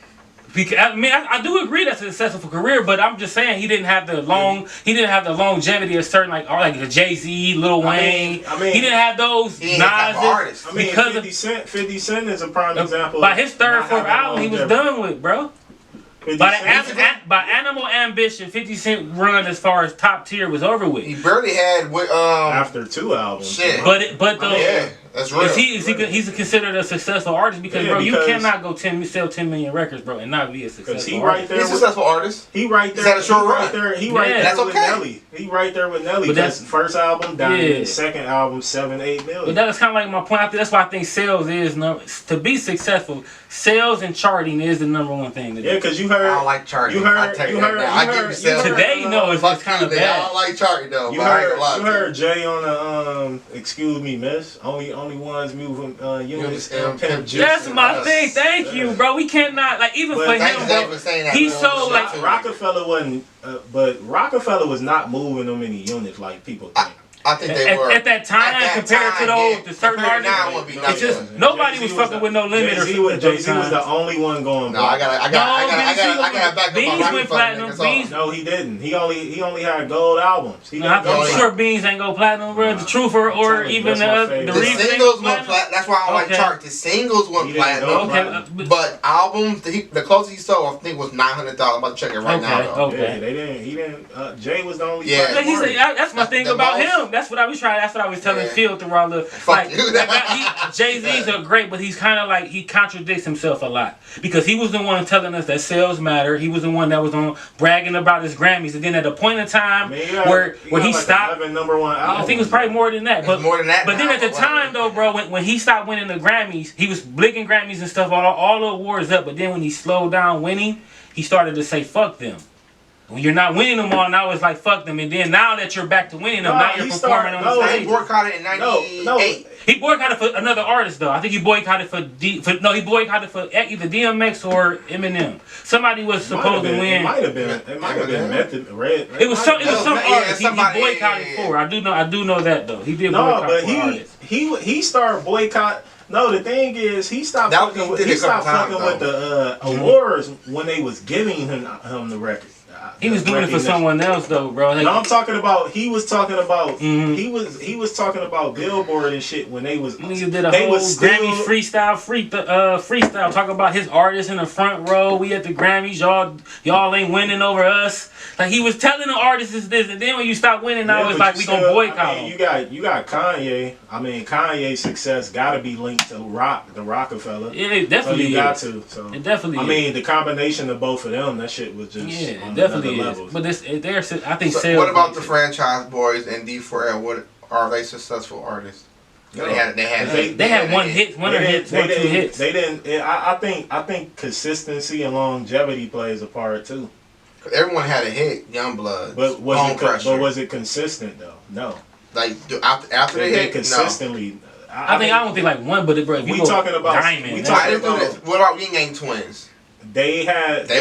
Speaker 3: Because, I mean, I do agree that's a successful career, but I'm just saying he didn't have the longevity of certain like a Jay-Z, Lil Wayne. He didn't have those
Speaker 1: Nas.
Speaker 2: I mean, because 50 Cent is a prime example.
Speaker 3: By his third, fourth album, he was done with, bro. By Animal Ambition, 50 Cent run as far as top tier was over with.
Speaker 1: He barely had
Speaker 2: after 2 albums.
Speaker 1: Shit.
Speaker 3: But
Speaker 1: that's real.
Speaker 3: He's considered a successful artist because you cannot go sell 10 million records, bro, and not be a successful artist.
Speaker 1: He's a successful artist.
Speaker 2: He right there.
Speaker 1: He's had a short run.
Speaker 2: He right there with Nelly. He right there with Nelly. But that's first album, Diamond. Second album, 7-8 million.
Speaker 3: But that's kind of like my point. That's why I think sales is to be successful. Sales and charting is the number one thing.
Speaker 2: Yeah, because you heard.
Speaker 1: I don't like charting.
Speaker 2: I give you sales.
Speaker 3: Today, no, it's kind of bad.
Speaker 1: I don't like charting though.
Speaker 2: You heard Jay on the excuse me, miss. Only ones moving units.
Speaker 3: That's my thing. Thank you, bro. We cannot even for him, bro. He's so like
Speaker 2: Rockefeller wasn't, but Rockefeller was not moving them many units like people think.
Speaker 1: I think they were
Speaker 3: at that time compared to those certain artists. It's just nobody was fucking with no limit or something.
Speaker 2: Jay-Z was the only one going.
Speaker 1: No, I got back up
Speaker 3: Beans went platinum.
Speaker 2: No, he didn't. He only had gold albums.
Speaker 3: I'm sure Beans ain't go platinum, bro. The Truth or even the
Speaker 1: singles went platinum. That's why I don't like chart. The singles went platinum. But albums, the closest he sold, I think, was 900,000. I'm about to check it right now.
Speaker 3: Okay.
Speaker 2: He didn't. Jay was the only.
Speaker 3: Yeah. That's my thing about him. That's what I was trying. That's what I was telling Phil through all the Jay-Z's are great, but he's kind of like he contradicts himself a lot because he was the one telling us that sales matter. He was the one that was on bragging about his Grammys, and then at a point in time where he stopped,
Speaker 2: number one album.
Speaker 3: I think it was probably more than that. But
Speaker 1: more than that.
Speaker 3: But then at the time though, bro, when he stopped winning the Grammys, he was blicking Grammys and stuff, all the awards up. But then when he slowed down winning, he started to say fuck them. When you're not winning them all, now it's like fuck them. And then now that you're back to winning them, now you're performing on the stage.
Speaker 1: He boycotted in '98.
Speaker 3: He boycotted for another artist though. I think he boycotted for he boycotted for either DMX or Eminem. Somebody was supposed to win.
Speaker 2: It might have been Method Red.
Speaker 3: It was some artist he boycotted for. I do know that though. He did boycott for artists.
Speaker 2: He started boycott. No, the thing is, he stopped fucking with the awards when they was giving him the record.
Speaker 3: He was doing it for someone else though, bro.
Speaker 2: No, I'm talking about. He was talking about. He was talking about Billboard and shit when they was.
Speaker 3: Nigga did a whole Grammy freestyle talking about his artists in the front row. We at the Grammys, y'all ain't winning over us. Like he was telling the artists this, and then when you stop winning, now it's like we gonna boycott him.
Speaker 2: You got Kanye. I mean, Kanye's success got to be linked to the Rockefeller.
Speaker 3: Yeah, it definitely
Speaker 2: got to. So
Speaker 3: it definitely.
Speaker 2: I mean, the combination of both of them, that shit was just
Speaker 3: definitely levels. But I think.
Speaker 1: So what about the Franchise Boys and D4L? What are they successful artists? No. They
Speaker 3: had one or two hits.
Speaker 2: They didn't. I think consistency and longevity plays a part too.
Speaker 1: Everyone had a hit, Youngblood.
Speaker 2: But was it consistent though? No.
Speaker 1: Like after they hit
Speaker 2: consistently.
Speaker 1: No.
Speaker 3: I don't think like one, but bro,
Speaker 2: we talking about
Speaker 3: Diamond.
Speaker 2: We talking about
Speaker 1: what about Yin Yang Twins?
Speaker 2: They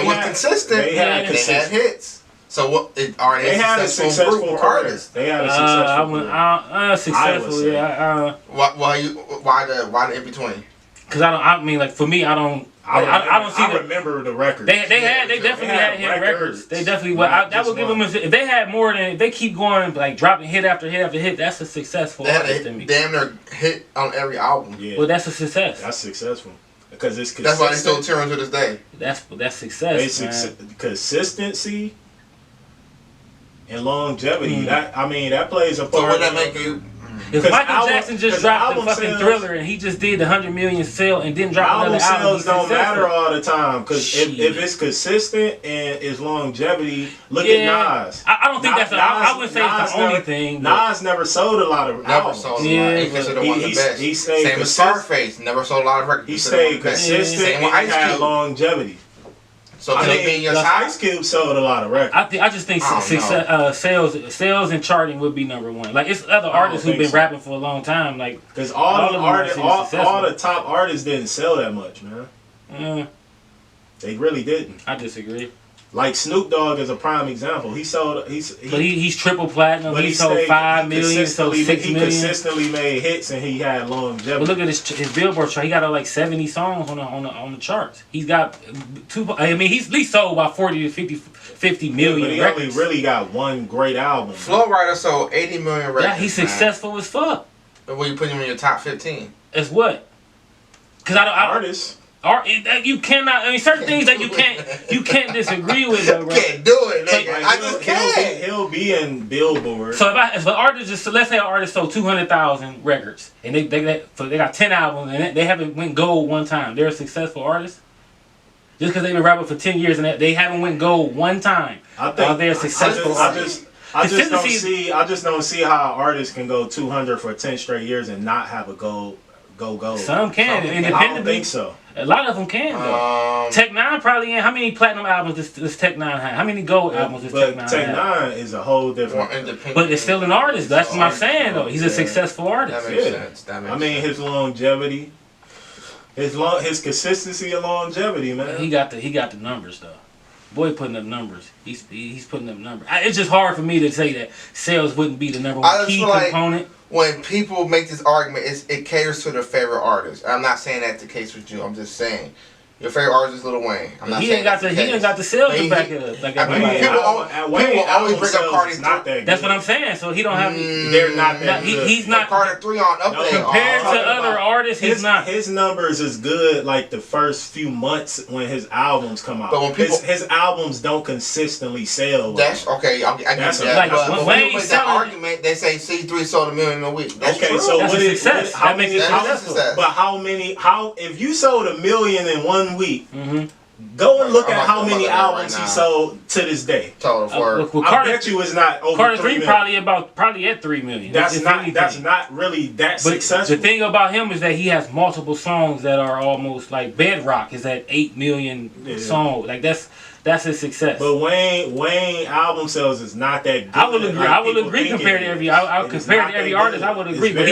Speaker 1: was consistent.
Speaker 2: They had
Speaker 1: hits. So what? Are they
Speaker 2: a successful
Speaker 1: artists?
Speaker 2: They had a successful.
Speaker 3: Successful. Yeah.
Speaker 1: Why the in between?
Speaker 3: Because I mean, like for me, I don't see.
Speaker 2: I remember the records.
Speaker 3: They definitely had hit records. They definitely. That would give them. If they had more than, if they keep going like dropping hit after hit after hit, that's a successful artist to me.
Speaker 1: Damn near hit on every album.
Speaker 2: Yeah.
Speaker 3: Well, that's a success.
Speaker 2: That's successful because it's consistent.
Speaker 1: That's why they still touring to this day.
Speaker 3: That's success.
Speaker 2: Consistency and longevity. That plays a part.
Speaker 1: So what that make you?
Speaker 3: If Michael Jackson just dropped the fucking Thriller and he just did the 100 million sale and didn't drop another album,
Speaker 2: sales don't matter all the time because if it's consistent and it's longevity, look at Nas.
Speaker 3: I don't think I wouldn't say it's the only thing.
Speaker 2: Nas never sold a lot of albums.
Speaker 1: He considered one of the best.
Speaker 2: He stayed
Speaker 1: same as Scarface, never sold a lot of records.
Speaker 2: He stayed consistent and he had longevity.
Speaker 1: So
Speaker 2: Ice Cube sold a lot of records.
Speaker 3: I just think sales and charting would be number one. Like it's other artists who've been rapping for a long time. Like
Speaker 2: because all the top artists didn't sell that much, man. They really didn't.
Speaker 3: I disagree.
Speaker 2: Like Snoop Dogg is a prime example. He's
Speaker 3: triple platinum. He sold 5 million, sold 6 million.
Speaker 2: He consistently made hits and he had longevity.
Speaker 3: But look at his Billboard chart. He got like 70 songs on the charts. He's got he's at least sold about 40 to 50 million.
Speaker 2: But he
Speaker 3: records.
Speaker 2: only really got one great album.
Speaker 1: Flow Rider sold 80 million records.
Speaker 3: Yeah, he's successful as fuck.
Speaker 1: But will you put him in your top 15?
Speaker 3: As what? Because
Speaker 2: artists.
Speaker 3: You cannot. I mean, certain things that you can't disagree with, though, bro.
Speaker 1: Can't do it, nigga. I just can't.
Speaker 2: He'll be in Billboard.
Speaker 3: So if an artist let's say an artist sold 200,000 records and they got 10 albums and they haven't went gold one time, they're a successful artist. Just because they've been rapping for 10 years and they haven't went gold one time, they're successful.
Speaker 2: I just don't see how an artist can go 200 for 10 straight years and not have a gold.
Speaker 3: Some can, independently.
Speaker 2: I don't think so.
Speaker 3: A lot of them can, though. Tech Nine probably ain't. How many platinum albums does Tech Nine have? How many gold albums does Tech Nine have?
Speaker 2: Tech Nine is a whole different.
Speaker 3: But it's still an artist. That's what I'm saying, though. He's a successful artist.
Speaker 1: That makes sense. That makes sense.
Speaker 2: His longevity, his consistency and longevity, man.
Speaker 3: He got the numbers, though. Boy putting up numbers. He's putting up numbers. It's just hard for me to say that sales wouldn't be the number one key component.
Speaker 1: When people make this argument, it caters to their favorite artist. I'm not saying that's the case with you. I'm just saying your favorite artist is Lil Wayne. I'm not
Speaker 3: he
Speaker 1: saying
Speaker 3: ain't got the sales to back it up. Like
Speaker 1: people always bring up Cardi 3.
Speaker 3: That's what I'm saying. So he don't have.
Speaker 2: They're not that good.
Speaker 3: He's not
Speaker 1: Cardi 3 on up there.
Speaker 3: Compared to other artists, he's not.
Speaker 2: His numbers is good like the first few months when his albums come out.
Speaker 1: But when people,
Speaker 2: his albums don't consistently sell.
Speaker 1: That's okay. I get that. But when people make that argument, they say C3 sold $1 million a week. That's
Speaker 3: okay,
Speaker 1: true.
Speaker 3: So that's a success. That makes it
Speaker 2: successful. But if you sold $1 million in 1 week, go and look at how many albums he sold to this day. I bet you it's not over
Speaker 3: Carter
Speaker 2: 3
Speaker 3: 3 probably at 3 million.
Speaker 2: That's not really that successful.
Speaker 3: The thing about him is that he has multiple songs that are almost like Bedrock is at 8 million songs. Like that's his success.
Speaker 2: But Wayne album sales is not that good.
Speaker 3: I would agree compared to every artist. I would agree. But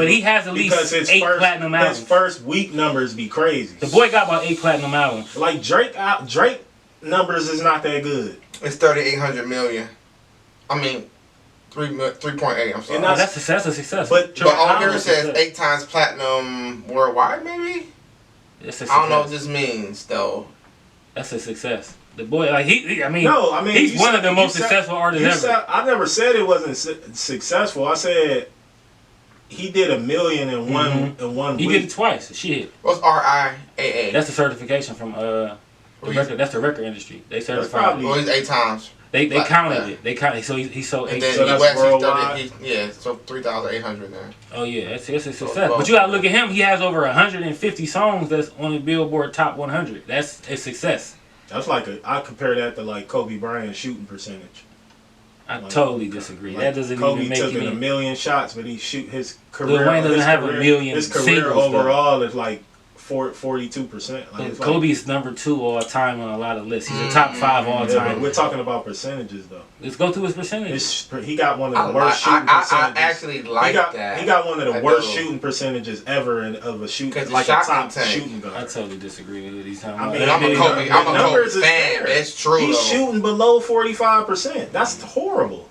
Speaker 3: he has at least 8 platinum albums.
Speaker 2: His first week numbers be crazy.
Speaker 3: The boy got about 8 platinum albums.
Speaker 2: Like Drake numbers is not that good.
Speaker 1: It's 3,800 million. I mean 3.8. I'm sorry.
Speaker 3: That's a success.
Speaker 1: But on here it says 8 times platinum worldwide. Maybe. I don't know what this means though.
Speaker 3: That's a success. The boy, like he's one of the most successful artists ever.
Speaker 2: I never said it wasn't successful. I said he did $1 million in one week.
Speaker 3: He did it twice. Shit.
Speaker 1: What's RIAA?
Speaker 3: That's the certification from the record. That's the record industry. They certified.
Speaker 1: Well, he's 8 times.
Speaker 3: They counted it. They counted. So he sold 8.
Speaker 1: And then
Speaker 2: so that's worldwide.
Speaker 1: So 3,800 there.
Speaker 3: Oh yeah, that's a success. But you gotta look at him. He has over 150 songs that's on the Billboard Top 100. That's a success.
Speaker 2: That's I compare that to like Kobe Bryant's shooting percentage.
Speaker 3: I totally disagree. That doesn't
Speaker 2: Kobe
Speaker 3: even make
Speaker 2: took
Speaker 3: it
Speaker 2: 1,000,000 shots, but he shoot his career.
Speaker 3: Lil Wayne doesn't have 1 million.
Speaker 2: His career overall is like 42%. Like,
Speaker 3: Kobe's number 2 all time on a lot of lists. He's a top 5 all time.
Speaker 2: We're talking about percentages though.
Speaker 3: Let's go through his percentages.
Speaker 2: He got one of the worst shooting percentages.
Speaker 1: I actually like that.
Speaker 2: He got one of the worst shooting percentages ever of a shooting, like a top shooting guard.
Speaker 3: I totally disagree with it.
Speaker 1: I'm a Kobe fan. It's true.
Speaker 2: He's shooting below 45%. That's horrible.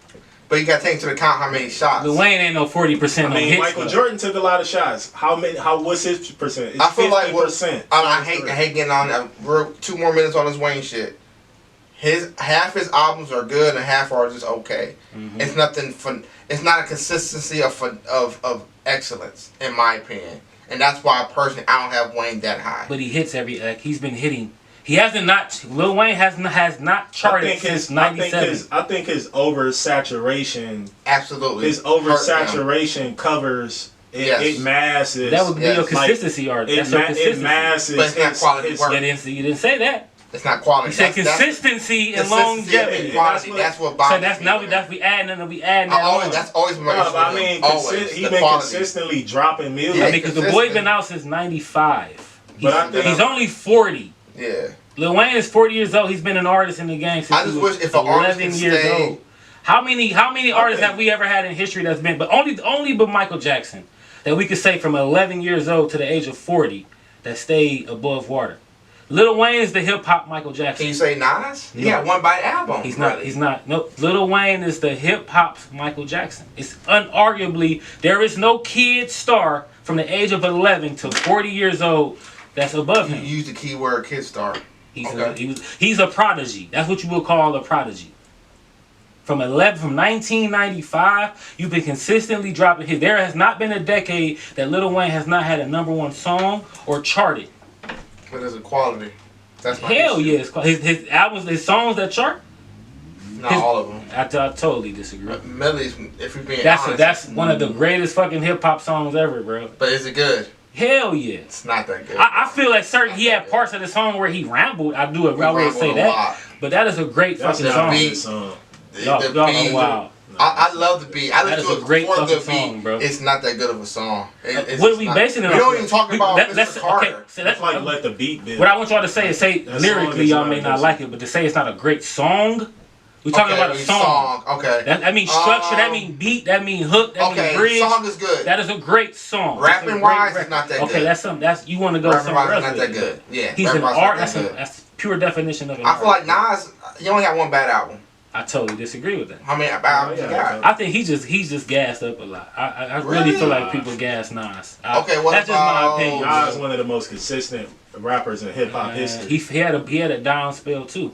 Speaker 1: But you got to take into account how many shots.
Speaker 3: Lil Wayne ain't no 40% on hits.
Speaker 2: Michael Jordan took a lot of shots. What's his percent? It's
Speaker 1: I feel
Speaker 2: 50%.
Speaker 1: like I hate getting on that. 2 more minutes on this Wayne shit. Half his albums are good and half are just okay. Mm-hmm. It's nothing fun. It's not a consistency of excellence in my opinion, and that's why personally I don't have Wayne that high.
Speaker 3: But he hits he's been hitting. He hasn't not. Lil Wayne has not charted since '97.
Speaker 2: I think his oversaturation.
Speaker 1: Absolutely.
Speaker 2: His oversaturation covers. It masses.
Speaker 3: That would be your consistency artist. That's your consistency.
Speaker 2: It masses.
Speaker 1: But it's not quality work.
Speaker 3: You didn't say that.
Speaker 1: It's not quality.
Speaker 3: You said consistency and longevity.
Speaker 1: That's what bothers me.
Speaker 3: So that's we adding that.
Speaker 1: That's always been my
Speaker 2: issue. He's been consistently dropping music.
Speaker 3: Yeah, because the boy been out since '95.
Speaker 2: But I think
Speaker 3: he's only 40.
Speaker 1: Yeah.
Speaker 3: Lil Wayne is 40 years old. He's been an artist in the game since he was 11 years old. How many artists have we ever had in history that's been, but only but Michael Jackson, that we could say from 11 years old to the age of 40 that stayed above water. Lil Wayne is the hip hop Michael Jackson.
Speaker 1: Can you say Nas? He got one by album.
Speaker 3: He's not. No. Lil Wayne is the hip hop Michael Jackson. It's unarguably, there is no kid star from the age of 11 to 40 years old that's above him.
Speaker 1: You use the keyword kid star.
Speaker 3: He's a prodigy. That's what you would call a prodigy. From 1995, you've been consistently dropping hits. There has not been a decade that Lil Wayne has not had a #1 song or charted.
Speaker 1: But there's a quality. That's my
Speaker 3: Hell yes. His albums, his songs that chart.
Speaker 1: Not all of them.
Speaker 3: I totally disagree.
Speaker 1: Melodies, if you're being honest.
Speaker 3: That's one of the greatest fucking hip hop songs ever, bro.
Speaker 1: But is it good?
Speaker 3: Hell yeah.
Speaker 1: It's not that good.
Speaker 3: I feel like he had parts of the song where he rambled. I would say that. But that is a great fucking song. Y'all know wild.
Speaker 1: I love the beat. I listen to it
Speaker 3: great
Speaker 1: before the beat.
Speaker 3: Song, bro.
Speaker 1: It's not that good of a song.
Speaker 3: What are we basing it on?
Speaker 1: We don't even talk about Mr. Carter.
Speaker 3: Okay, so that's
Speaker 2: like let the beat build.
Speaker 3: What I want y'all to say is lyrically y'all may not like it, but to say it's not a great song. We're talking about a song.
Speaker 1: Okay.
Speaker 3: That means structure. That means beat. That means hook. That means bridge.
Speaker 1: Song is good.
Speaker 3: That is a great song.
Speaker 1: Rapping wise, it's not that good.
Speaker 3: Okay, that's you want to go somewhere else.
Speaker 1: Not that good. Yeah.
Speaker 3: He's an art. That's pure definition of an art.
Speaker 1: I feel like Nas, he only had one bad album.
Speaker 3: I totally disagree with that.
Speaker 1: How many albums you got?
Speaker 3: I think he's just gassed up a lot. I really feel like people gas Nas.
Speaker 1: That's
Speaker 3: just my opinion.
Speaker 2: Nas is one of the most consistent rappers in hip hop history.
Speaker 3: He had a down spell too.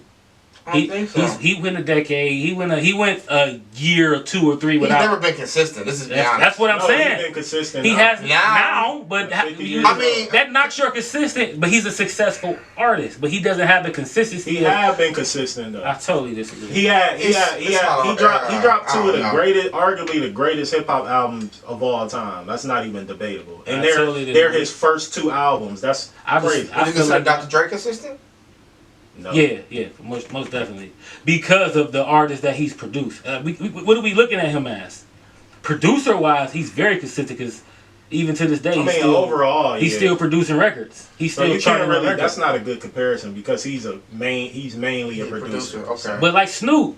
Speaker 1: I don't think so.
Speaker 3: He went a decade. He went a year or 2 or 3 without.
Speaker 1: He's never been consistent. This is honest.
Speaker 3: That's what I'm saying.
Speaker 2: He's been consistent.
Speaker 3: He has now, but that knocks you're consistent. But he's a successful artist. But he doesn't have the consistency.
Speaker 2: He have been consistent though.
Speaker 3: I totally disagree.
Speaker 2: He dropped 2 of the greatest, arguably the greatest hip hop albums of all time. That's not even debatable. And they're his first 2 albums. That's crazy.
Speaker 1: Would you consider Dr. Dre consistent?
Speaker 3: No. Yeah, most definitely. Because of the artists that he's produced. What are we looking at him as? Producer-wise, he's very consistent because even to this day, he's still producing records. He's still charting records.
Speaker 2: That's not a good comparison because he's mainly a producer.
Speaker 1: Okay.
Speaker 3: But like Snoop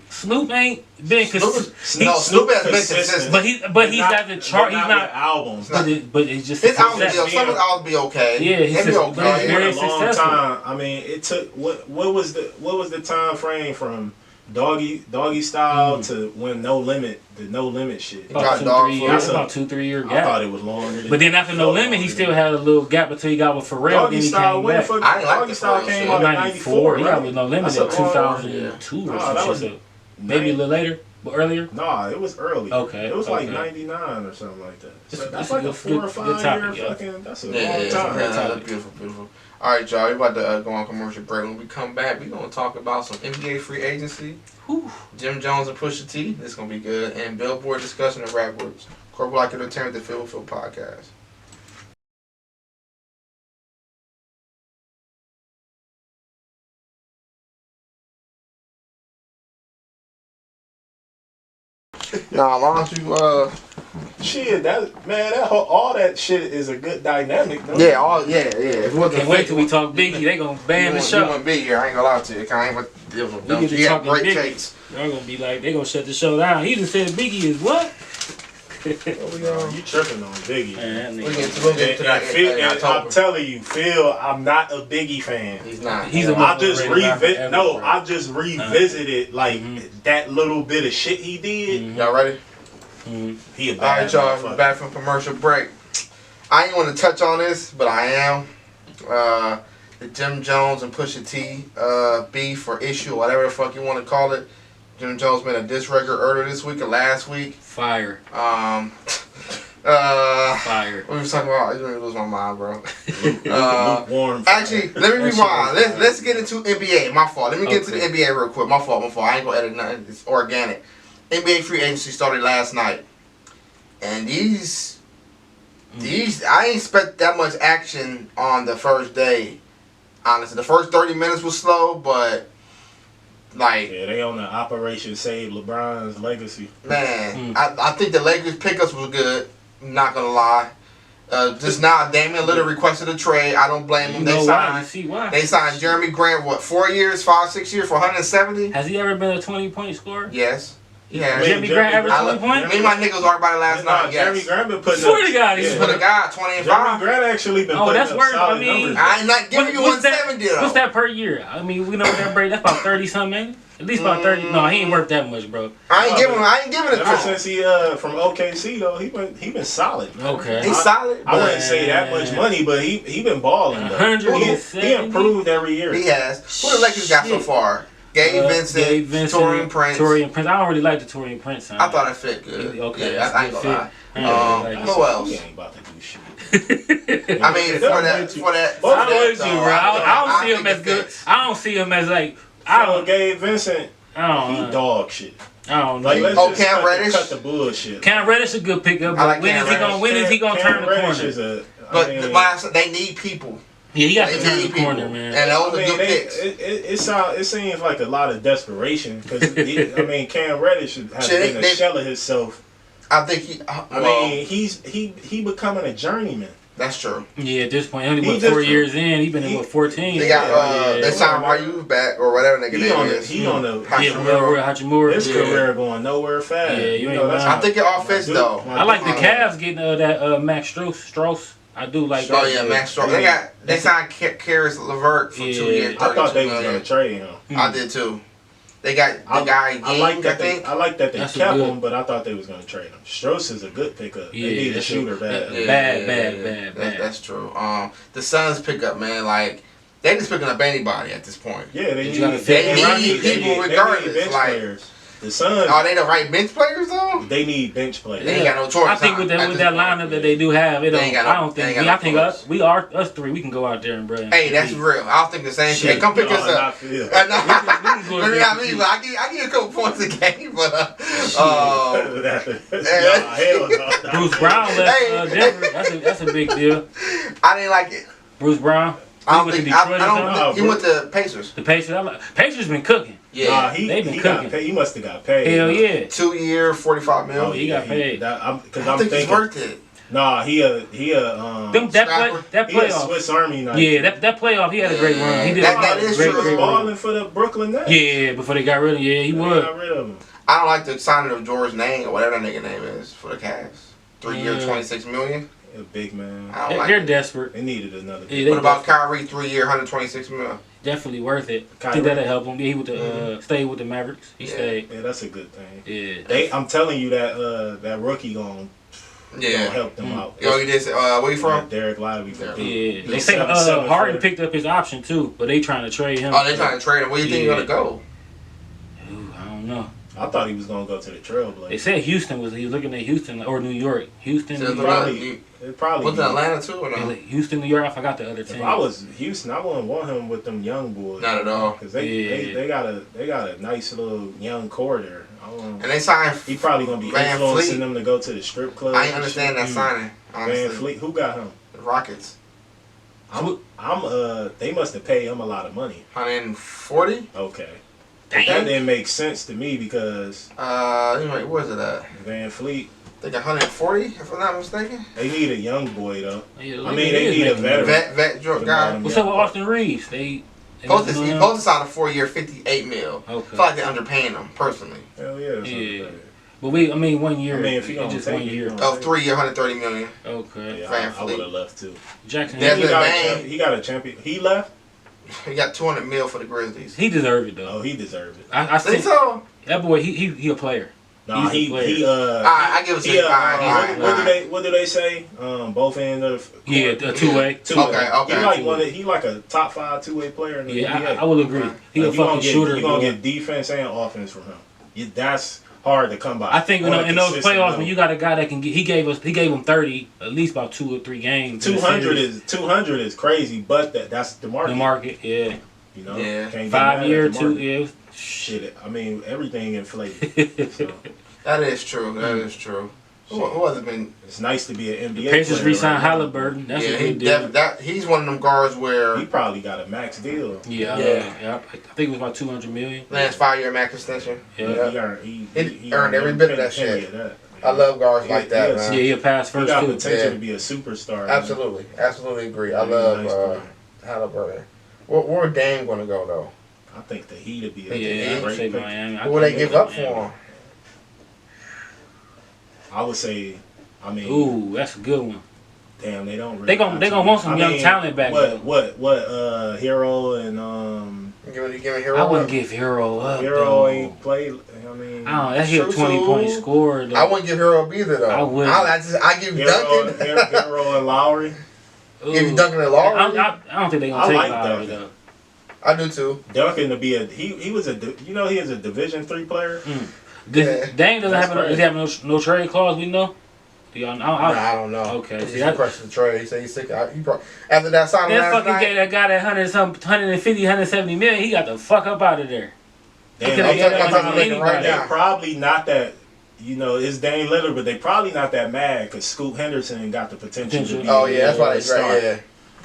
Speaker 3: ain't been consistent.
Speaker 1: Snoop has been consistent.
Speaker 3: But he's not the chart. He's not
Speaker 2: albums.
Speaker 3: But it's just
Speaker 1: his albums. Some of the albums be okay.
Speaker 3: Yeah, he's okay. Very successful.
Speaker 2: Time. I mean, it took what was the time frame from Doggy Style to when No Limit shit.
Speaker 3: About 2-3 year gap.
Speaker 2: I thought it was longer.
Speaker 3: But then after No Limit, he still had a little gap until he got with Pharrell.
Speaker 2: Doggy Style came out in '94.
Speaker 3: He got with No Limit in 2002 or something. Maybe a little later, but earlier.
Speaker 2: Nah, it was early.
Speaker 3: Okay,
Speaker 2: it was like '99 or something like that. So that's like a 4 or 5 year fucking. That's a long time.
Speaker 1: That's beautiful. All right, y'all. We're about to go on commercial break. When we come back, we're going to talk about some NBA free agency, Jim Jones and Pusha-T. This is going to be good. And Billboard discussion and rap groups. CorporateLike Entertainment, the Feel Podcast. Nah, why don't you
Speaker 2: Shit, all that shit is a good dynamic, though.
Speaker 1: Yeah, If it
Speaker 3: Can't wait till we talk Biggie. They gonna ban the show.
Speaker 1: You want Biggie? I ain't gonna lie to you. I ain't gonna deal with them.
Speaker 3: We
Speaker 1: He got great
Speaker 3: Biggie.
Speaker 1: takes.
Speaker 3: They're gonna be like, they gonna shut the show down. He just said Biggie is what?
Speaker 2: You tripping on Biggie?
Speaker 1: Man, we'll get to that.
Speaker 2: And I'm telling you, Phil, I'm not a Biggie fan.
Speaker 1: He's not.
Speaker 2: I just revisited like that little bit of shit he did.
Speaker 1: Y'all ready?
Speaker 2: He a bad
Speaker 1: Alright, y'all. Back from commercial break. I ain't want to touch on this, but I am. The Jim Jones and Pusha-T beef or issue, whatever the fuck you want to call it. Jim Jones made a diss record earlier this week or last week.
Speaker 3: Fire.
Speaker 1: Fire.
Speaker 3: Fire.
Speaker 1: What we was talking about? You're gonna lose my mind, bro.
Speaker 2: Lukewarm.
Speaker 1: Actually, let me rewind. Let's get into NBA. My fault. Let me get into the NBA real quick. My fault. I ain't gonna edit nothing. It's organic. NBA free agency started last night, and these I ain't expect that much action on the first day. Honestly, the first 30 minutes was slow, but like
Speaker 2: they on the Operation Save LeBron's legacy.
Speaker 1: Man, I think the Lakers pickups was good. I'm not gonna lie. Just now, Dame Lillard requested a trade. I don't blame him. They signed Jeremy Grant. What, 4 years, 5-6 years for 170?
Speaker 3: Has he ever been a 20-point scorer?
Speaker 1: Yes. Yeah,
Speaker 3: Jeremy Grant ever 20 points?
Speaker 1: Me and my niggas talked about it last night. Yes.
Speaker 2: Jeremy Grant been putting
Speaker 3: Swear to God, he's
Speaker 1: put a guy 20 and 5.
Speaker 2: Jeremy Grant actually been putting
Speaker 3: that's
Speaker 2: up
Speaker 3: worth.
Speaker 2: solid
Speaker 3: I mean,
Speaker 2: numbers.
Speaker 1: I ain't not giving you 170 though.
Speaker 3: What's that per year? I mean, we know what that break. That's about 30 something. At least about 30. No, he ain't worth that much, bro.
Speaker 1: I ain't giving it to
Speaker 2: Ever
Speaker 1: him.
Speaker 2: since he from OKC though, he been solid.
Speaker 3: Okay.
Speaker 1: He's solid.
Speaker 2: I wouldn't say that much money, but he been balling though. He improved every year.
Speaker 1: He has. Who the Lakers got so far? Gabe Vincent, Torian Prince.
Speaker 3: I don't really like the Torian Prince sign.
Speaker 1: I thought it fit good.
Speaker 3: Okay.
Speaker 1: Yeah, I ain't gonna lie. Who else?
Speaker 2: He ain't about to do shit.
Speaker 1: I mean, for that.
Speaker 3: I don't see him as good. I don't see him as like.
Speaker 2: Gabe Vincent. He dog shit.
Speaker 3: I don't know.
Speaker 2: Like, let's
Speaker 1: Cam Reddish.
Speaker 2: Cut the bullshit.
Speaker 3: Cam Reddish a good pickup. But when is he gonna turn the corner?
Speaker 1: But they need people.
Speaker 3: Yeah, he got to turn the corner, man.
Speaker 1: And those are good picks.
Speaker 2: It seems like a lot of desperation because Cam Reddish has been a shell of himself.
Speaker 1: I think
Speaker 2: he becoming a journeyman.
Speaker 1: That's true.
Speaker 3: Yeah, at this point, only 4 years in, he been in 14.
Speaker 1: They got they signed Ryu back or whatever nigga name is.
Speaker 2: He on the
Speaker 3: Hachimura.
Speaker 2: His career going nowhere fast.
Speaker 3: Yeah,
Speaker 1: I think it all fits though.
Speaker 3: I like the Cavs getting that Max Strauss. I do like that.
Speaker 1: Oh yeah, Max Strauss. They signed Karis LeVert for 2 years.
Speaker 2: I thought they was gonna trade him.
Speaker 1: I did too. They got the guy.
Speaker 2: I like that they kept him, but I thought they was gonna trade him. Strauss is a good pickup. They need a shooter bad.
Speaker 3: Bad.
Speaker 1: That's true. The Suns pickup, man, like they just picking up anybody at this point.
Speaker 2: Yeah, they
Speaker 1: need people regardless.
Speaker 2: Players. The Suns.
Speaker 1: Are they the right bench players though?
Speaker 2: They need bench players.
Speaker 1: They ain't got no choice.
Speaker 3: I think with that lineup that they do have, I think us three, we can go out there and bring.
Speaker 1: Hey, that's real. I'll think the same shit. Come pick us up. Maybe not me, but I give you a couple points a game. But
Speaker 3: Bruce Brown left Denver. That's a big deal.
Speaker 1: I didn't like it.
Speaker 3: Bruce Brown.
Speaker 1: I don't think he went to Pacers.
Speaker 3: The Pacers. Pacers been cooking.
Speaker 1: Yeah,
Speaker 3: they've been cooking.
Speaker 2: He must have got paid.
Speaker 3: Hell yeah.
Speaker 1: 2 year, $45 million.
Speaker 3: Oh, he got paid.
Speaker 1: I think it's worth it.
Speaker 2: Nah, that
Speaker 3: playoff.
Speaker 2: He a Swiss Army knife.
Speaker 3: Yeah, that playoff. He had a great run. He did.
Speaker 1: That is true.
Speaker 2: He was balling for the Brooklyn Nets.
Speaker 3: Yeah, before they got rid of him. Yeah, he was.
Speaker 2: Got rid of him.
Speaker 1: I don't like the signing of George Nang or whatever that nigga name is for the Cavs. 3 year, $26 million.
Speaker 2: A big man.
Speaker 3: They're desperate.
Speaker 2: They needed another.
Speaker 1: What about Kyrie? 3 year, $126 million.
Speaker 3: Definitely worth it. I think that'll help him. Yeah, he with the stay with the Mavericks. He stayed.
Speaker 2: Yeah, that's a good thing.
Speaker 3: Yeah.
Speaker 2: I'm telling you that rookie gonna help them out.
Speaker 1: Yo, he did. Where you from?
Speaker 2: Derek Lively.
Speaker 3: Yeah. They say Harden picked up his option too, but they trying to trade him.
Speaker 1: Oh, they trying to trade him. Where you think he's gonna go?
Speaker 3: Ooh, I don't know.
Speaker 2: I thought he was gonna go to the Trailblazers.
Speaker 3: They said he was looking at Houston or New York. Houston, New
Speaker 2: York. Probably
Speaker 1: was it Atlanta too or no?
Speaker 3: Houston, New York. I forgot the other team.
Speaker 2: If I was Houston, I wouldn't want him with them young boys.
Speaker 1: Not at all.
Speaker 2: Because they got a nice little young core there.
Speaker 1: And they signed.
Speaker 2: He probably gonna be influencing them to go to the strip club.
Speaker 1: I ain't understand that signing. Honestly.
Speaker 2: Van Fleet, who got him?
Speaker 1: The Rockets.
Speaker 2: They must have paid him a lot of money.
Speaker 1: 140.
Speaker 2: Okay. That didn't make sense to me because
Speaker 1: anyway, where's it at?
Speaker 2: Van Fleet.
Speaker 1: I think 140, if I'm not mistaken.
Speaker 2: They need a young boy though.
Speaker 3: Yeah,
Speaker 2: I mean, they need a veteran.
Speaker 1: Vet guy.
Speaker 3: What's up with Austin Reeves? He's
Speaker 1: supposed to sign a 4-year, $58 million.
Speaker 3: Okay.
Speaker 1: I feel like they're underpaying him personally.
Speaker 2: Hell yeah.
Speaker 3: Yeah. But 1 year.
Speaker 2: I mean, if he
Speaker 3: it's just 1 year.
Speaker 1: Oh, 3-year, $130 million.
Speaker 3: Okay.
Speaker 2: Yeah, I would have left too.
Speaker 3: Jackson.
Speaker 2: He got a champion. He left.
Speaker 1: He got $200 million for the Grizzlies.
Speaker 3: He deserved it though.
Speaker 2: Oh, he deserved it.
Speaker 3: I
Speaker 1: think so.
Speaker 3: That boy, he a player.
Speaker 2: Nah,
Speaker 3: I
Speaker 1: give it to him.
Speaker 2: What do they say? Both ends of
Speaker 3: a two-way.
Speaker 1: Okay.
Speaker 2: He like a top 5 2-way player in the NBA.
Speaker 3: I will agree. He a fucking shooter.
Speaker 2: You gonna get defense and offense from him. That's hard to come by.
Speaker 3: I think in those playoffs when you got a guy that can get, he gave him 30 at least about 2 or 3 games.
Speaker 2: 200 is crazy, but that's the market.
Speaker 3: The market, yeah.
Speaker 2: You know,
Speaker 3: can't 5 year, 2 years.
Speaker 2: Shit, I mean everything inflated. So.
Speaker 1: That is true. That is true. Who has it been?
Speaker 2: It's nice to be an NBA. The
Speaker 3: Pacers re-signed Halliburton. That's a good deal.
Speaker 1: He's one of them guards where
Speaker 2: he probably got a max deal.
Speaker 3: Yeah. I think it was about $200 million.
Speaker 1: Last 5-year max extension.
Speaker 3: Yeah.
Speaker 1: He earned every bit of that shit. I love guards like that, man.
Speaker 3: Yeah, he'll pass first.
Speaker 2: He got potential to be a superstar.
Speaker 1: Absolutely agree. I love Halliburton. Where Dame gonna go though?
Speaker 2: I think the Heat would be
Speaker 3: a great pick. Miami.
Speaker 1: What would they give up for him?
Speaker 2: I would say,
Speaker 3: ooh, that's a good one.
Speaker 2: Damn, they don't.
Speaker 3: Really they gonna want some young talent back.
Speaker 2: What? Hero and
Speaker 1: Give Hero.
Speaker 3: I wouldn't give Hero up.
Speaker 2: Hero ain't played.
Speaker 3: That's his 20-point score.
Speaker 1: I wouldn't give Hero up either though.
Speaker 3: I would.
Speaker 1: I give Duncan.
Speaker 2: Hero and Lowry.
Speaker 1: Give you Duncan and Lowry.
Speaker 3: I don't think they gonna take Lowry though.
Speaker 1: I do too.
Speaker 2: Duncan to be he was a he is a Division III player.
Speaker 3: Dame doesn't have does he have no trade clause? We know. Do y'all know?
Speaker 1: I don't know.
Speaker 3: Okay,
Speaker 1: see that question the trade. He said he's sick. After that signing
Speaker 3: that fucking gave that guy that 170 million. He got the fuck up out of there.
Speaker 2: They're probably not that. It's Dame Lillard, but they probably not that mad because Scoot Henderson got the potential to be.
Speaker 1: Oh yeah, that's why they start. Yeah.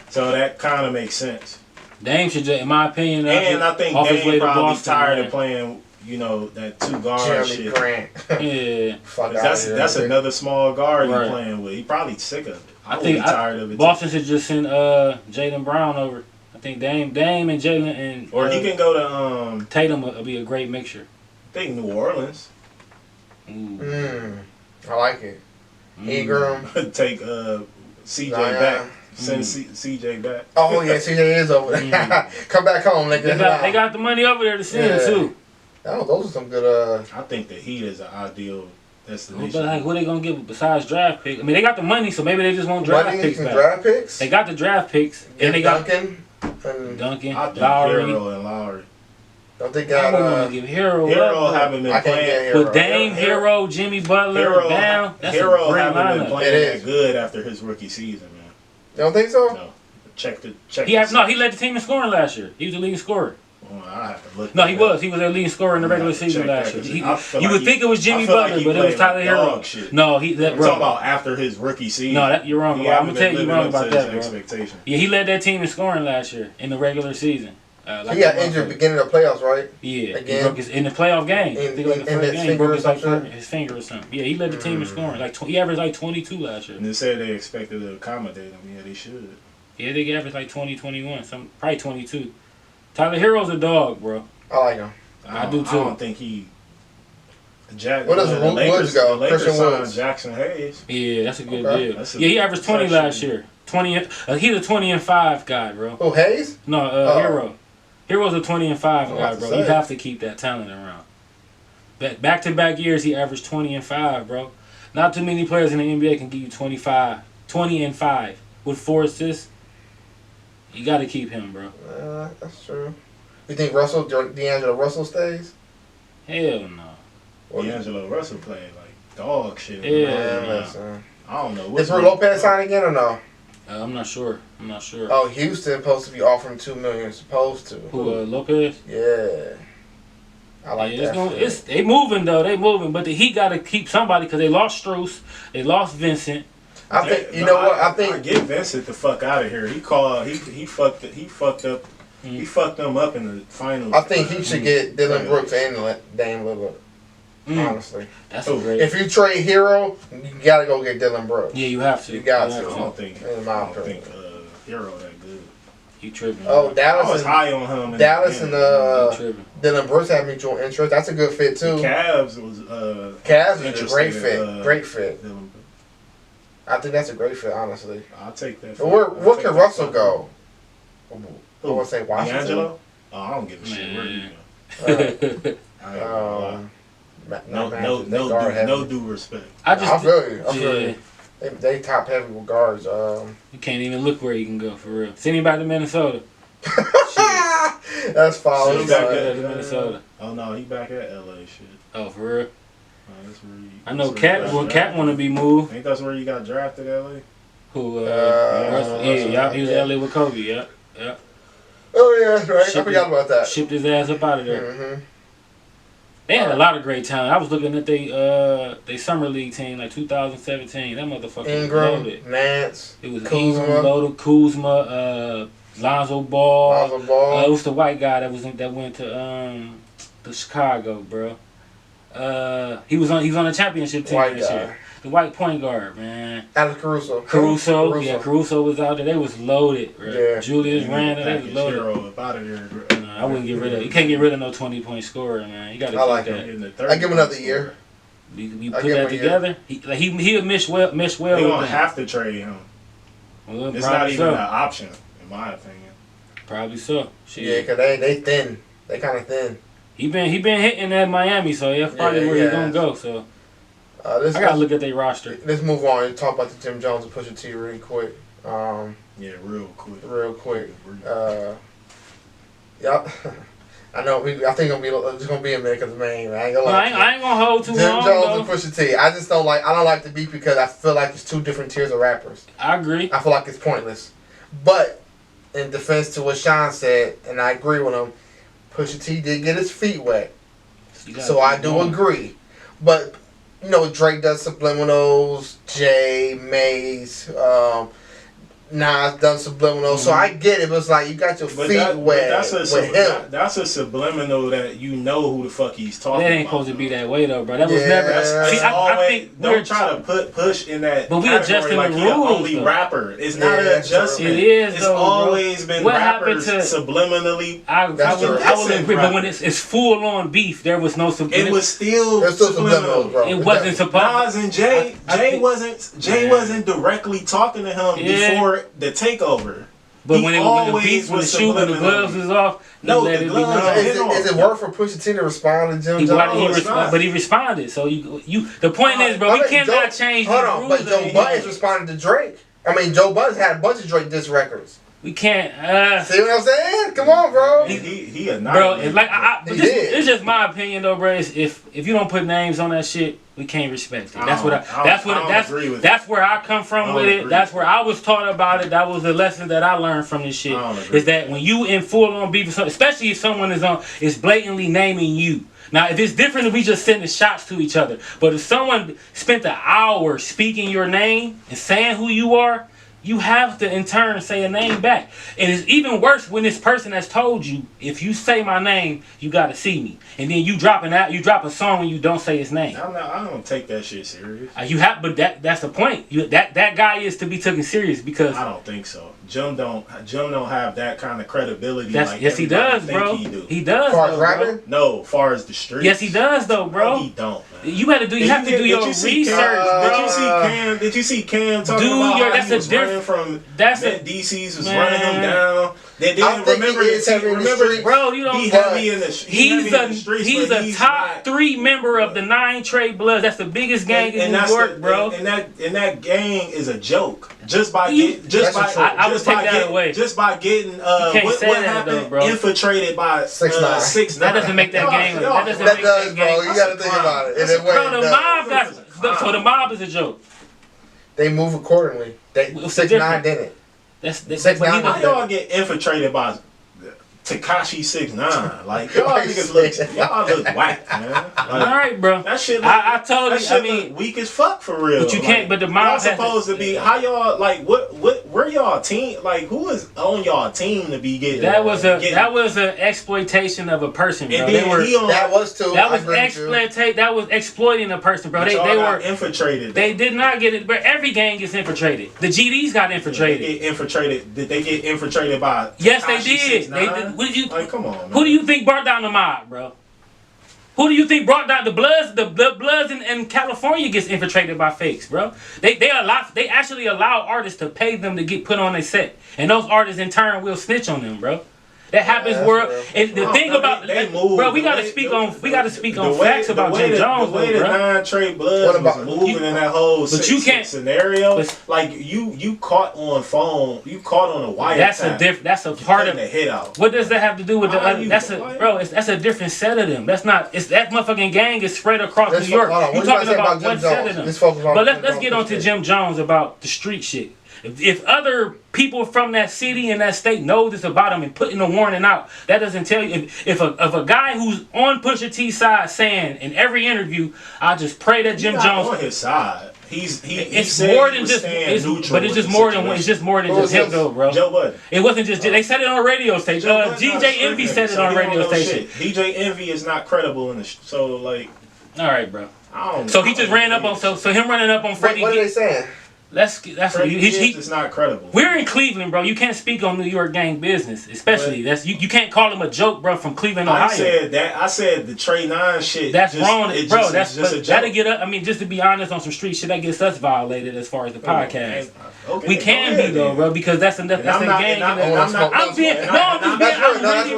Speaker 2: So that kind of makes sense.
Speaker 3: Dame should, in my opinion,
Speaker 2: and I think Dame probably tired of playing. That 2 guard shit.
Speaker 1: Grant.
Speaker 3: Yeah.
Speaker 2: That's another small guard you're playing with. He probably sick of it. I think tired of it.
Speaker 3: Boston should just send Jaylen Brown over. I think Dame and Jaylen and
Speaker 2: or he can go to
Speaker 3: Tatum will be a great mixture.
Speaker 2: I think New Orleans.
Speaker 1: I like it. Ingram.
Speaker 2: Take CJ back. Send CJ back.
Speaker 1: Oh yeah, CJ is over there. Come back home, nigga.
Speaker 3: They got the money over there to send too.
Speaker 1: Oh, those are some good.
Speaker 2: I think the Heat is an ideal destination.
Speaker 3: But who they gonna give besides draft picks? I mean, they got the money, so maybe they just want draft picks back.
Speaker 1: Draft picks?
Speaker 3: They got the draft picks, and they got
Speaker 1: Duncan,
Speaker 3: Lowry.
Speaker 2: Hero and Lowry.
Speaker 1: Don't they got?
Speaker 3: I wouldn't give Hero.
Speaker 2: Hero haven't been playing.
Speaker 3: With Dame, Hero, Jimmy Butler, down. That's
Speaker 2: Hero
Speaker 3: a great
Speaker 2: haven't
Speaker 3: lineup.
Speaker 2: been playing that good after his rookie season, man.
Speaker 1: You don't think so?
Speaker 2: No. Check.
Speaker 3: He led the team in scoring last year. He was the leading scorer.
Speaker 2: I have to look.
Speaker 3: No, he was. He was their leading scorer in the regular season last year. You would think it was Jimmy Butler, but it was Tyler Hero. No,
Speaker 2: I'm talking about after his rookie season.
Speaker 3: No, you're wrong. I'm gonna tell you wrong about that, bro.
Speaker 2: Expectation.
Speaker 3: Yeah, he led that team in scoring last year in the regular season.
Speaker 1: He got injured beginning of the playoffs, right?
Speaker 3: Yeah,
Speaker 1: again,
Speaker 3: he broke in the playoff game. He broke
Speaker 1: his
Speaker 3: finger or something. Yeah, he led the team in scoring. He averaged like 22 last year.
Speaker 2: And they said they expected to accommodate him. Yeah, they should.
Speaker 3: Yeah, they averaged like 20, 21, probably 22. Tyler Hero's a dog, bro.
Speaker 1: I like him.
Speaker 3: I do too.
Speaker 2: I don't think he.
Speaker 1: Where does Woods go?
Speaker 2: The Lakers
Speaker 1: Christian Woods.
Speaker 2: Jackson Hayes.
Speaker 3: Yeah, that's a good deal. He averaged 20 last year. 20. He's a 20-5 guy, bro.
Speaker 1: Oh, Hayes?
Speaker 3: No, Hero. Hero's a 20-5 guy, bro. You have to keep that talent around. Back-to-back years, he averaged 20-5, bro. Not too many players in the NBA can give you 20-5 with 4 assists. You got to keep him, bro.
Speaker 1: That's true. You think D'Angelo Russell stays?
Speaker 3: Hell no.
Speaker 2: D'Angelo Russell played like dog shit.
Speaker 1: Yeah,
Speaker 2: I don't know.
Speaker 1: Is Brook Lopez signed again or no?
Speaker 3: I'm not sure.
Speaker 1: Oh, Houston supposed to be offering $2 million. Supposed to.
Speaker 3: Who? Lopez?
Speaker 1: Yeah. I like that.
Speaker 3: They moving though. They moving, but the Heat got to keep somebody because they lost Strus. They lost Vincent.
Speaker 1: I think you know what? I think
Speaker 2: get Vincent the fuck out of here. He fucked up He fucked them up in the finals.
Speaker 1: I think he should get Dylan Brooks and Dame Lillard. Honestly,
Speaker 3: that's a great.
Speaker 1: If you trade Hero, you gotta go get Dylan Brooks.
Speaker 3: Yeah, you have to.
Speaker 1: You got to.
Speaker 2: I don't think Hero that good.
Speaker 3: You tripping?
Speaker 1: Oh, Dallas.
Speaker 2: I was high on him.
Speaker 1: Dallas and Dylan Brooks have mutual interest. That's a good fit too.
Speaker 2: The Cavs was
Speaker 1: a great fit. Great fit. I think that's a great fit, honestly.
Speaker 2: I'll take that.
Speaker 1: Where can Russell go? I want to say Washington.
Speaker 2: D'Angelo? Oh, I don't give a shit. Where you go? No due respect.
Speaker 1: I feel you. They top heavy with guards.
Speaker 3: You can't even look where you can go for real. Send him back to Minnesota.
Speaker 1: That's foul.
Speaker 3: He's back at Minnesota.
Speaker 2: Oh no, he back at LA shit.
Speaker 3: Oh, for real? I know
Speaker 2: Cat
Speaker 3: want to be moved.
Speaker 2: Ain't that's where you got drafted, LA?
Speaker 3: Who? Yeah, he was LA with Kobe. Yeah.
Speaker 1: Oh yeah, that's right. I forgot about that.
Speaker 3: Shipped his ass up out of there.
Speaker 1: Mm-hmm.
Speaker 3: They had a lot of great talent. I was looking at they summer league team like 2017. That motherfucker
Speaker 1: Ingram,
Speaker 3: was loaded.
Speaker 1: Nance,
Speaker 3: it was Kuzma, loaded. Kuzma, Lonzo Ball. It was the white guy that went to Chicago, bro. He was on the championship team this year. The white point guard, man.
Speaker 1: Alex Caruso.
Speaker 3: Yeah, Caruso was out there. They was loaded, bro. Yeah. Julius Randle, they was loaded. I wouldn't get rid of. You can't get rid of no 20-point scorer, man. You got to keep that.
Speaker 1: I give him another year.
Speaker 3: You put that together. He'll mesh well.
Speaker 2: They're gonna have to trade him. Well, it's not even an option, in my opinion.
Speaker 3: Probably so. Shit.
Speaker 1: Yeah, cause they thin. They kind of thin.
Speaker 3: He been hitting at Miami, so that's probably where he's gonna go. So I gotta look at their roster.
Speaker 1: Let's move on and talk about the Jim Jones and Pusha-T really quick.
Speaker 2: Real quick.
Speaker 1: Yep. I know. I think it's gonna be a minute because man, I ain't gonna.
Speaker 3: I ain't gonna hold too long.
Speaker 1: Jim Jones and Pusha T. I just don't like. I don't like the beef because I feel like it's two different tiers of rappers.
Speaker 3: I agree.
Speaker 1: I feel like it's pointless. But in defense to what Sean said, and I agree with him, Pusha T did get his feet wet. So I do agree. But Drake does subliminals. Jay, Maze. Nas done subliminal, so I get it. But it's like you got your feet wet with him.
Speaker 2: That's a subliminal that who the fuck he's talking about.
Speaker 3: That ain't supposed to be that way though, bro. That was never. I think
Speaker 2: don't try to put Push in that.
Speaker 3: But we adjusting
Speaker 2: like
Speaker 3: the rules.
Speaker 2: Only rapper. It's not an adjustment.
Speaker 3: It is.
Speaker 2: It's always been
Speaker 3: what
Speaker 2: rappers subliminally.
Speaker 3: I will agree, but when it's full on beef, there was no subliminal.
Speaker 2: It was still subliminal,
Speaker 3: bro. It wasn't supposed.
Speaker 2: Nas and Jay wasn't directly talking to him before the takeover.
Speaker 3: But when the beats, when the shoe, when the gloves was off,
Speaker 1: the gloves. Is it worth for Pusha T to respond to Jim Jones?
Speaker 3: But he responded. So you. The point is, bro, we cannot change.
Speaker 1: Hold on, but Joe Budden's responded to Drake. I mean, Joe Budden's had a bunch of Drake diss records.
Speaker 3: We can't.
Speaker 1: See what I'm saying? Come on, bro.
Speaker 2: He
Speaker 3: bro, it's like it's just my opinion though, bro. If you don't put names on that shit, we can't respect it. That's where I come from with it. That's where I was taught about it. That was the lesson that I learned from this shit. Is that when you in full on beef, especially if someone is blatantly naming you. Now, if it's different, if we just sending shots to each other. But if someone spent an hour speaking your name and saying who you are, you have to in turn say a name back. And it's even worse when this person has told you, if you say my name, you gotta see me. And then you drop a song and you don't say his name.
Speaker 2: I don't take that shit serious.
Speaker 3: But that's the point. That guy is to be taken serious because
Speaker 2: I don't think so. Jim don't have that kind of credibility.
Speaker 3: Yes, he does, bro. He does.
Speaker 1: Far as rapping?
Speaker 2: No, far as the streets.
Speaker 3: Yes, he does, though, bro.
Speaker 2: No, he don't. Man.
Speaker 3: You have to do your research, bro.
Speaker 2: Did you see Cam talking about how he was running from DC's was running him down? They didn't remember.
Speaker 3: Bro, you don't. He's a top 3 member of the 9 Trade Bloods. That's the biggest gang in New York, bro.
Speaker 2: And that gang is a joke. Just by getting what happened, bro. Infiltrated by 6ix9ine.
Speaker 3: That doesn't make that gang.
Speaker 1: That does, bro. You got to think about it.
Speaker 3: So the mob is a joke.
Speaker 1: They move accordingly. 6ix9ine didn't.
Speaker 2: How y'all get infiltrated by Tekashi 6ix9ine? Like y'all niggas look whack, man.
Speaker 3: All right, bro.
Speaker 2: That shit.
Speaker 3: I mean,
Speaker 2: weak as fuck for real.
Speaker 3: But you can't. But the mob
Speaker 2: supposed to be. How y'all like? What where y'all team? Like, who is on y'all team to be getting?
Speaker 3: That was an exploitation of a person, bro.
Speaker 2: And then
Speaker 1: that was
Speaker 3: exploiting a person, bro. They were
Speaker 2: infiltrated.
Speaker 3: They did not get it, but every gang gets infiltrated. The GDs got infiltrated.
Speaker 2: They get infiltrated. Did they get infiltrated by?
Speaker 3: Yes, they did. What did you?
Speaker 2: Like, come on, man.
Speaker 3: Who do you think brought down the mob, bro? Who do you think brought down the Bloods? The Bloods in California gets infiltrated by fakes, bro. They actually allow artists to pay them to get put on a set, and those artists in turn will snitch on them, bro. That happens and the thing about bro, we gotta speak on facts about Jim Jones,
Speaker 2: the way the non-Trey Bloods was moving in that whole scenario.
Speaker 3: Like
Speaker 2: you caught on phone, you caught on a wire.
Speaker 3: That's a part of
Speaker 2: the hit out.
Speaker 3: What does that have to do with that's a different set of them. That's not. It's that motherfucking gang is spread across New York. You talking about one set of them? But let's get on to Jim Jones about the street shit. If other people from that city and that state know this about him and putting a warning out, that doesn't tell you. If a guy who's on Pusha T's side saying in every interview, I just pray that Jim Jones
Speaker 2: on his side.
Speaker 3: It's more than just, but it's just more than just him though, bro.
Speaker 2: Joe Budden.
Speaker 3: It wasn't just they said it on a radio station. DJ Envy said it on a radio station.
Speaker 2: DJ Envy is not credible in the so like.
Speaker 3: All right, bro. So he just ran up on so him running up on Freddie.
Speaker 1: What are they saying?
Speaker 3: That's what
Speaker 2: he's not credible.
Speaker 3: We're in Cleveland, bro. You can't speak on New York gang business, especially you can't call him a joke, bro, from Cleveland, Ohio.
Speaker 2: I said the Trey 9 shit.
Speaker 3: That's wrong, bro. That'll get up. I mean, just to be honest, on some street shit, that gets us violated as far as the podcast.
Speaker 2: Okay,
Speaker 3: we can be though, bro, because that's a gang. I'm being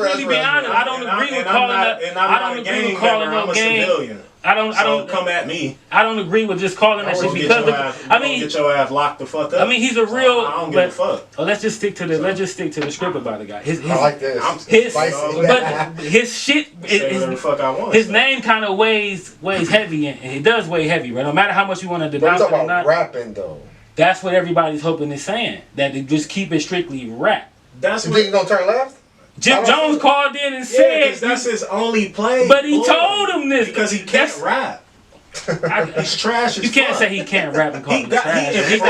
Speaker 3: really being honest. I don't agree with calling no gang. I don't
Speaker 2: come at me.
Speaker 3: I don't agree with just calling that shit because
Speaker 2: get your ass locked the fuck up.
Speaker 3: I mean, he's a real.
Speaker 2: I don't give a fuck.
Speaker 3: Oh, let's just stick to the script about the guy.
Speaker 1: I like this.
Speaker 3: His shit. His name kind of weighs heavy, and it does weigh heavy, right? No matter how much you want to denounce it or not.
Speaker 1: Rapping though.
Speaker 3: That's what everybody's hoping is saying. That they just keep it strictly rap.
Speaker 1: You think he's gonna turn left?
Speaker 3: Jim Jones called in and said
Speaker 2: that's his only play.
Speaker 3: But he told him this
Speaker 2: because he can't rap. He's trash.
Speaker 3: You can't say he can't rap and call him trash. He's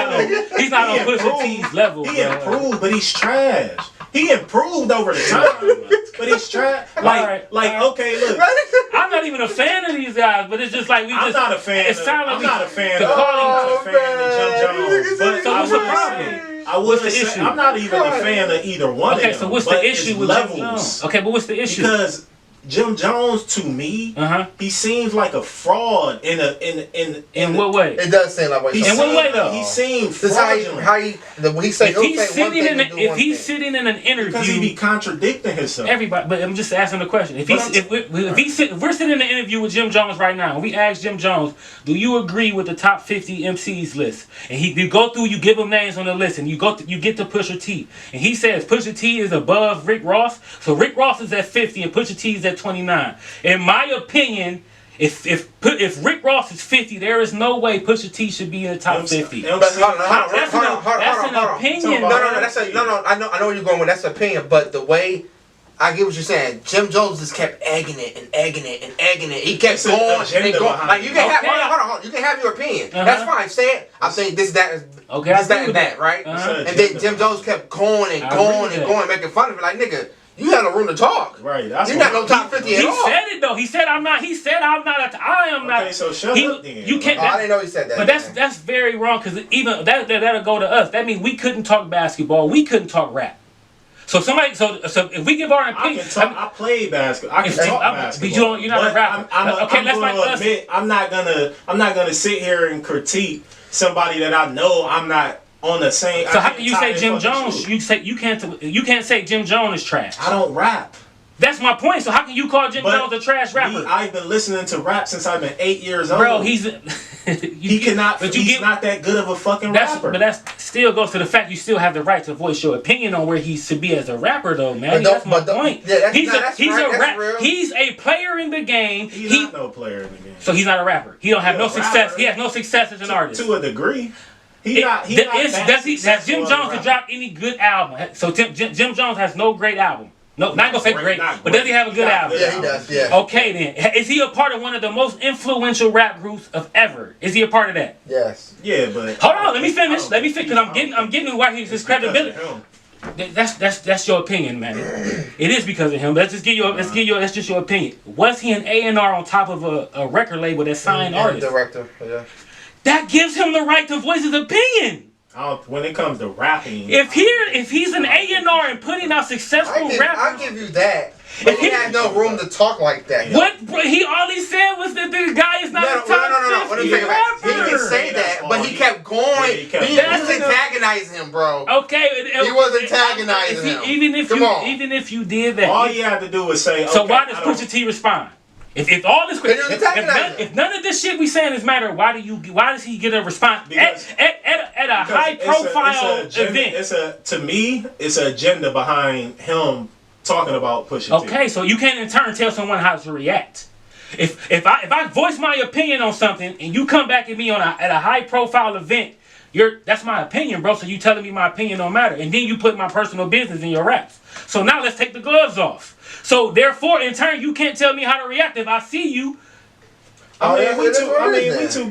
Speaker 3: not on Pusha T's level.
Speaker 2: He improved, but he's trash. He improved over the time, but he's trash. Okay, look,
Speaker 3: I'm not even a fan of these guys, but it's just like
Speaker 2: I'm not a fan. I'm not a fan of Jim Jones. But
Speaker 3: so what's the problem?
Speaker 2: What's the issue? I'm not even a fan of either one of them.
Speaker 3: Okay, so what's the issue with Jim Jones? Okay, but what's the issue?
Speaker 2: Because Jim Jones, to me, he seems like a fraud in
Speaker 3: what way?
Speaker 1: It does seem like
Speaker 3: in what way though?
Speaker 2: He seems fraudulent.
Speaker 3: If he's sitting in an interview,
Speaker 2: because he be contradicting himself.
Speaker 3: Everybody, but I'm just asking the question. If we're sitting in an interview with Jim Jones right now, and we ask Jim Jones, do you agree with the top 50 MCs list? And you go through, you give him names on the list, and you get to Pusha T, and he says Pusha T is above Rick Ross, so Rick Ross is at 50 and Pusha T is at 29. In my opinion, if Rick Ross is 50, there is no way Pusha T should be in the top 50.
Speaker 1: That's an
Speaker 3: opinion.
Speaker 1: No. I know where you're going with. That's an opinion, but the way I get what you're saying. Jim Jones just kept egging it. He kept going and going. Like you can have, hold on. You can have your opinion. That's fine. Say it. I think this, that, and that, right? And then Jim Jones kept going and going, making fun of it. Like nigga. You have no room to talk.
Speaker 2: Right.
Speaker 1: You're not no top 50 at all.
Speaker 3: He said it though. He said I'm not. I am not.
Speaker 2: Okay, so shut up then.
Speaker 3: You can't.
Speaker 1: I didn't know he said that.
Speaker 3: But that's very wrong because even that'll go to us. That means we couldn't talk basketball. We couldn't talk rap. So if we give our opinion,
Speaker 2: I play basketball. I can talk basketball.
Speaker 3: But you're not a rapper.
Speaker 2: I'm not gonna sit here and critique somebody that I know I'm not on the same.
Speaker 3: So how can you say Jim Jones? You can't say Jim Jones is trash.
Speaker 2: I don't rap.
Speaker 3: That's my point. So how can you call Jim Jones a trash rapper?
Speaker 2: I've been listening to rap since I've been 8 years old.
Speaker 3: Bro, he's
Speaker 2: not that good of a fucking rapper.
Speaker 3: But that still goes to the fact you still have the right to voice your opinion on where he should be as a rapper, though, man. That's my point. He's a player in the game.
Speaker 2: He's not no player in the game.
Speaker 3: So he's not a rapper. He don't have no success. He has no success as an artist.
Speaker 2: To a degree.
Speaker 3: Has Jim Jones to drop any good album? So Jim Jones has no great album. No, not gonna say great, but does he have a good album?
Speaker 1: Yeah, he does. Yeah.
Speaker 3: Okay, then is he a part of one of the most influential rap groups of ever? Is he a part of that?
Speaker 1: Yes.
Speaker 2: Yeah, but
Speaker 3: hold on, let me finish. Let me finish because I'm getting why he's his credibility. That's your opinion, man. It is because of him. Let's just that's just your opinion. Was he an A&R on top of a record label that signed artists?
Speaker 1: Director. Yeah.
Speaker 3: That gives him the right to voice his opinion.
Speaker 2: When it comes to rapping,
Speaker 3: if he's an A&R and putting out successful rappers,
Speaker 1: I'll give you that. But he had no room to talk like that.
Speaker 3: What he all he said was that the guy is not a top 50 rapper.
Speaker 1: He didn't say that, but he kept going. He was antagonizing him, bro.
Speaker 3: Okay,
Speaker 1: he was antagonizing him.
Speaker 3: Even if you did that,
Speaker 2: all you had to do was say.
Speaker 3: So why does Pusha T respond? If all this, if none of this shit we saying is matter, why does he get a response at a high profile event?
Speaker 2: To me, it's an agenda behind him talking about Pusha T.
Speaker 3: Okay, so you can't in turn tell someone how to react. If I voice my opinion on something and you come back at me at a high profile event, that's my opinion, bro. So you telling me my opinion don't matter, and then you put my personal business in your raps. So now let's take the gloves off. So therefore, in turn, you can't tell me how to react if I see you.
Speaker 2: They two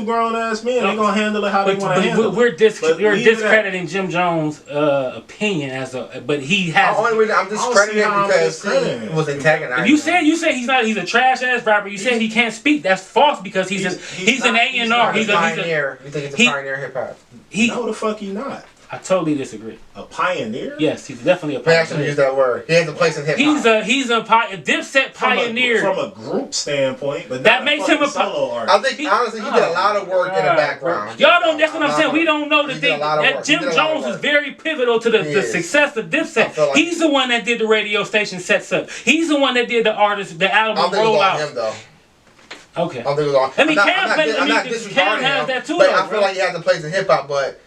Speaker 2: grown ass men. They gonna handle it how they want to handle it.
Speaker 3: We're discrediting Jim Jones' opinion but he has.
Speaker 1: I'm discrediting him because he was antagonizing.
Speaker 3: If you say he's a trash ass rapper, you said he can't speak. That's false because he's an A&R. He's a
Speaker 1: pioneer. You think he's a pioneer hip hop?
Speaker 2: No, the fuck he not.
Speaker 3: I totally disagree.
Speaker 2: A pioneer?
Speaker 3: Yes, he's definitely a pioneer.
Speaker 1: I actually use that word. He has a place in hip
Speaker 3: hop. He's a Dipset pioneer
Speaker 2: from a group standpoint, but
Speaker 3: that makes him a
Speaker 2: solo artist.
Speaker 1: I think honestly he did a lot of work in the background.
Speaker 3: Y'all don't. That's what I'm saying. We don't know that Jim Jones is very pivotal to the success of Dipset. He's the one that did the radio station sets up. He's the one that did the album rollout.
Speaker 1: I don't think it was on him though.
Speaker 3: Okay.
Speaker 1: I don't think it was on. I'm not disregarding him,
Speaker 3: that too,
Speaker 1: but I feel like he has a place in hip hop, but.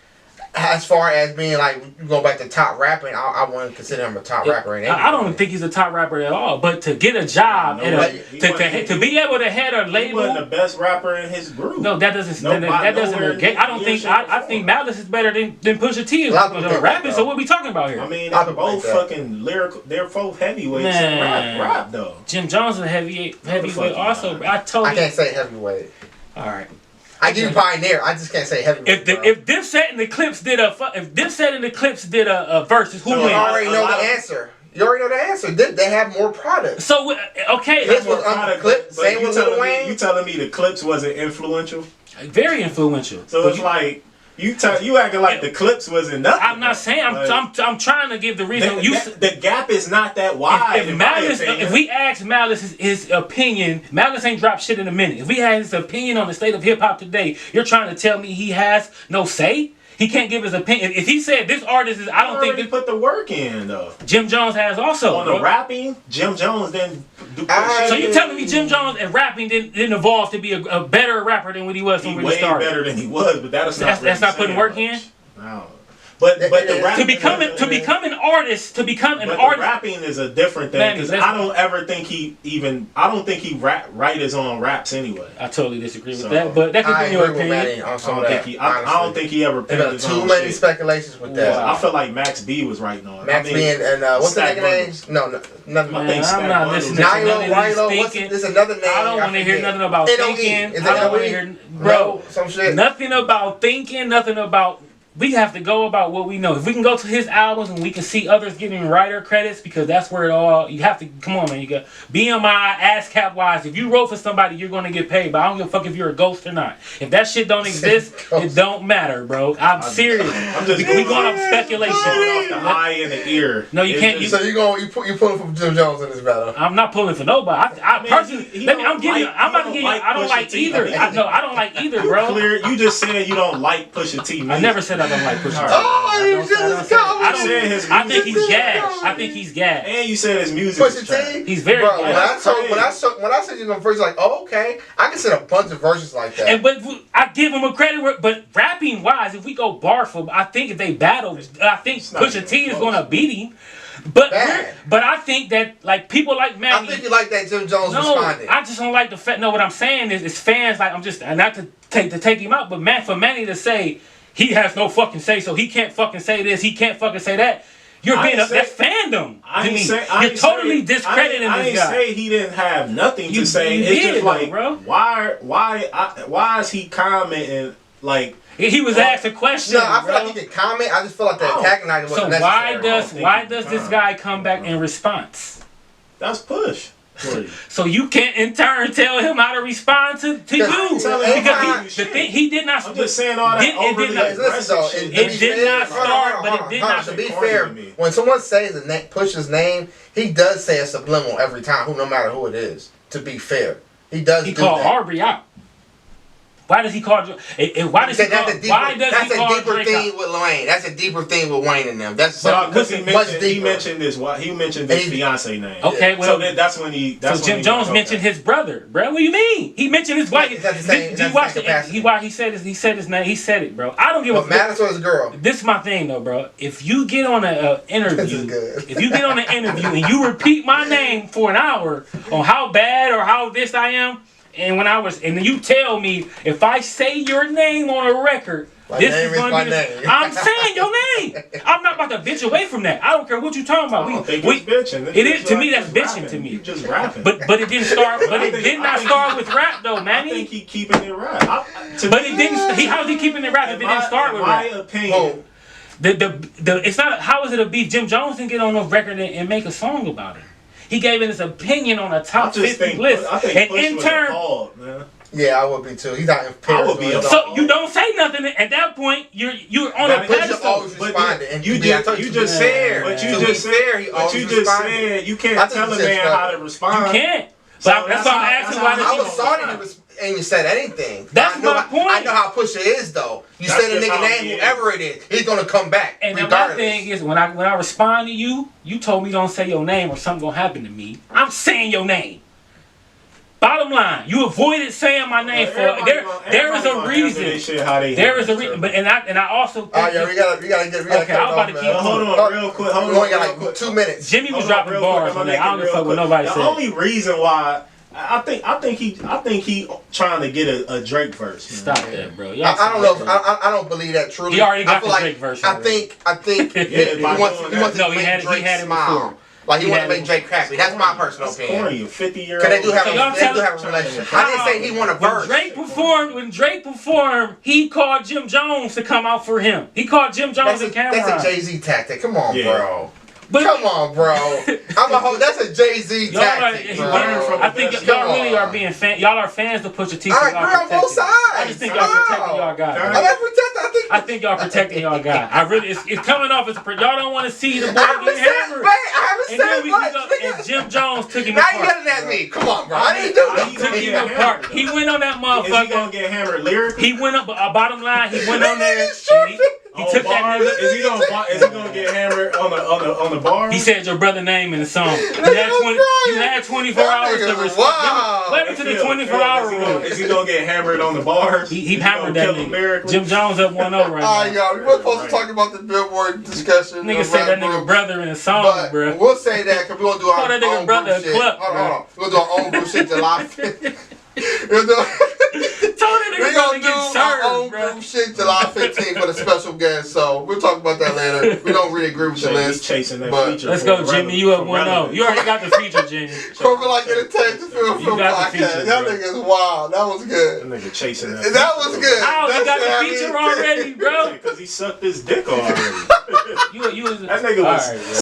Speaker 1: As far as being like going back to top rapping, I wouldn't consider him a top rapper.
Speaker 3: I don't think he's a top rapper at all. But to get a job to be able to head a label,
Speaker 2: he wasn't the best rapper in his group.
Speaker 3: No, that doesn't negate. I think Malice is better than Pusha T is rapping. So what are we talking about here?
Speaker 2: I mean, they're both fucking lyrical. They're both heavyweights. Rap though.
Speaker 3: Jim Jones is a heavyweight also. I
Speaker 1: can't say heavyweight.
Speaker 3: All right.
Speaker 1: I give you pioneer. I just can't say heavyweight.
Speaker 3: If Dipset and the Clips did a versus, who wins?
Speaker 1: You already know the answer. You already know the answer. They have more products.
Speaker 3: So okay,
Speaker 1: Clips was Clips. Same with Lil Wayne.
Speaker 2: You telling me the Clips wasn't influential?
Speaker 3: Very influential.
Speaker 2: So it's like. You acting like the Clips wasn't nothing.
Speaker 3: I'm not saying. I'm trying to give the reason.
Speaker 2: The gap is not that wide.
Speaker 3: If we ask Malice his opinion, Malice ain't dropped shit in a minute. If we had his opinion on the state of hip hop today, you're trying to tell me he has no say? He can't give his opinion. If he said this artist is, I don't think
Speaker 2: he put the work in though.
Speaker 3: Jim Jones has also
Speaker 2: on the rapping. Jim Jones didn't do.
Speaker 3: So you telling me Jim Jones and rapping didn't evolve to be a better rapper than what he was when he started?
Speaker 2: Way better than he was, but that's
Speaker 3: not putting work in.
Speaker 2: No. But
Speaker 3: to become an artist,
Speaker 2: rapping is a different thing because I don't think he write his own raps anyway.
Speaker 3: I totally disagree with that, but that could be your opinion.
Speaker 2: I don't think he ever penned his own
Speaker 1: too many speculations with that.
Speaker 2: I feel like Max B was writing on it.
Speaker 1: Max B and what's the name? No, nothing.
Speaker 3: I'm not listening to
Speaker 1: Nilo. There's another name.
Speaker 3: I don't want to hear nothing about thinking. I don't want to hear,
Speaker 1: bro, some shit.
Speaker 3: Nothing about thinking. Nothing about. We have to go about what we know. If we can go to his albums and we can see others getting writer credits, because that's where it all. You have to come on, man. You got BMI, ASCAP wise. If you wrote for somebody, you're gonna get paid. But I don't give a fuck if you're a ghost or not. If that shit don't exist, it don't matter, bro. I'm serious. We going off speculation.
Speaker 2: Off the eye and the ear.
Speaker 3: No, you can't.
Speaker 1: So you pulling from Jim Jones in this battle?
Speaker 3: I'm not pulling for nobody. I personally, I'm about to give you. I don't like either. I don't like either, bro.
Speaker 2: You just said you don't like Pusha T.
Speaker 3: I never said I don't like Pusha T.
Speaker 1: Oh, you just
Speaker 3: I think he's gassed. I think he's gassed.
Speaker 2: And you said his music.
Speaker 1: Pusha T.
Speaker 3: He's very gassed.
Speaker 1: When I said you know verse, like, oh, okay, I can set a bunch of verses like that.
Speaker 3: But I give him a credit. But rapping wise, if we go bar for, I think if they battle, I think Pusha T is gonna beat him. But I think that like people like Manny.
Speaker 1: I think you like that Jim Jones responded.
Speaker 3: I just don't like the fact. No, what I'm saying is fans like I'm just not to take him out, but for Manny to say he has no fucking say, so he can't fucking say this, he can't fucking say that. You're being that's fandom. You're totally discrediting this guy.
Speaker 2: I didn't say he didn't have nothing to say. It's just like, bro, why is he commenting like?
Speaker 3: He was asked a question.
Speaker 1: No, I feel like he can comment. I just feel like the antagonizing wasn't necessary.
Speaker 3: So why does this guy come back in response?
Speaker 2: That's push.
Speaker 3: So you can't in turn tell him how to respond to you because he did not.
Speaker 2: I'm just saying all that.
Speaker 3: It did not start, but it did not.
Speaker 1: To be fair, when someone says Push's name, he does say a subliminal every time, no matter who it is. To be fair, he does.
Speaker 3: He called Aubrey out. Why does he call? Why does he call? That's a deeper thing with Wayne. That's a deeper thing with Wayne and them. That's
Speaker 2: because he mentioned his fiance name.
Speaker 3: Okay, well,
Speaker 2: so that's when he. So
Speaker 3: Jim Jones mentioned his brother, bro. What do you mean? He mentioned his wife. Did you watch he said his name. He said it, bro. I don't give a.
Speaker 1: What matters was a girl.
Speaker 3: This is my thing, though, bro. If you get on an interview, and you repeat my name for an hour on how bad or how this I am. And then you tell me if I say your name on a record, this is going to be name. I'm saying your name. I'm not about to bitch away from that. I don't care what you're talking about.
Speaker 2: I don't think it's bitching.
Speaker 3: It is to me. That's bitching to me.
Speaker 2: You just rapping.
Speaker 3: But it didn't start. But it did not start with rap though, Manny.
Speaker 2: I think he keeping it rap.
Speaker 3: But it didn't. How's he keeping it rap if it didn't start with rap?
Speaker 2: In my opinion.
Speaker 3: It's not. How is it a beef? Jim Jones didn't get on a record and make a song about it. He gave his opinion on a top 50 list. And in turn,
Speaker 1: yeah, I would be too. He's not impaired.
Speaker 3: So you don't say nothing at that point. You're on a pedestal.
Speaker 1: Always responded. And
Speaker 2: you just said you can't tell a man how to respond.
Speaker 3: You can't. But that's why I'm asking why
Speaker 1: I was sorry to ain't even said anything.
Speaker 3: That's my point.
Speaker 1: I know how Pusha is though. You say the nigga name, whoever it is, he's gonna come back.
Speaker 3: And my thing is, when I respond to you, you told me don't say your name or something gonna happen to me. I'm saying your name. Bottom line, you avoided saying my name there is a reason. There is a reason, but and I also.
Speaker 1: Oh yeah, we gotta get.
Speaker 3: Okay, I'm about to keep.
Speaker 2: Hold on, real quick.
Speaker 1: We only got like 2 minutes.
Speaker 3: Jimmy was dropping bars on that. I don't give a fuck what nobody said.
Speaker 2: The only reason why. I think he trying to get a Drake verse.
Speaker 3: Stop that, bro.
Speaker 1: I don't know. I don't believe that truly.
Speaker 3: He already got the Drake verse.
Speaker 1: I think he wants to make Drake smile. Like he want to make Drake happy. That's my personal opinion.
Speaker 2: Corny, 50-year-old.
Speaker 1: Because they do have a relationship. I didn't say he want a verse.
Speaker 3: When Drake performed, he called Jim Jones to come out for him. He called Jim Jones and Cameron.
Speaker 1: That's a Jay-Z tactic. Come on, bro. Come on, bro. That's a Jay-Z tactic, bro.
Speaker 3: I think y'all really are being fans. Y'all are fans of Pusha-T.
Speaker 1: I agree on both sides.
Speaker 3: I just think y'all protecting y'all guy. I think y'all protecting y'all guy. I really, it's coming off as y'all don't want to see the boy get hammered.
Speaker 1: I haven't said much.
Speaker 3: And Jim Jones took him
Speaker 1: apart.
Speaker 3: Now you
Speaker 1: yelling at me. Come on, bro. I didn't do that.
Speaker 3: He took him apart. He went on that motherfucker.
Speaker 2: Is he gonna get hammered lyrically?
Speaker 3: He went up. Bottom line, he went on there. He took that nigga.
Speaker 2: Is he gonna get hammered on the bar?
Speaker 3: He said your brother name in the song. You had 24 hours to respond. Let him to the 24-hour rule.
Speaker 2: Is he gonna get hammered on the bars?
Speaker 3: He hammered that nigga. Jim Jones up 1-0 right now.
Speaker 1: Y'all, we were supposed to talk about the Billboard discussion.
Speaker 3: Nigga said that nigga brother in a song, bro.
Speaker 1: We'll say that because we're gonna do our own group shit. Hold on. We'll do our own group shit July 5th. We're gonna do our own group shit July 15th for the special guest. So we'll talk about that later. We don't really agree with the list.
Speaker 2: Chasing that feature.
Speaker 3: Let's go, Jimmy. You up 1-0. You already got the feature, Jimmy.
Speaker 1: CorporateLike Entertainment Film Podcast. That nigga's wild. That was good.
Speaker 2: That nigga chasing that.
Speaker 1: That was good.
Speaker 3: How you got the feature already, bro?
Speaker 2: Because he sucked his dick already.
Speaker 3: You was
Speaker 2: that nigga was.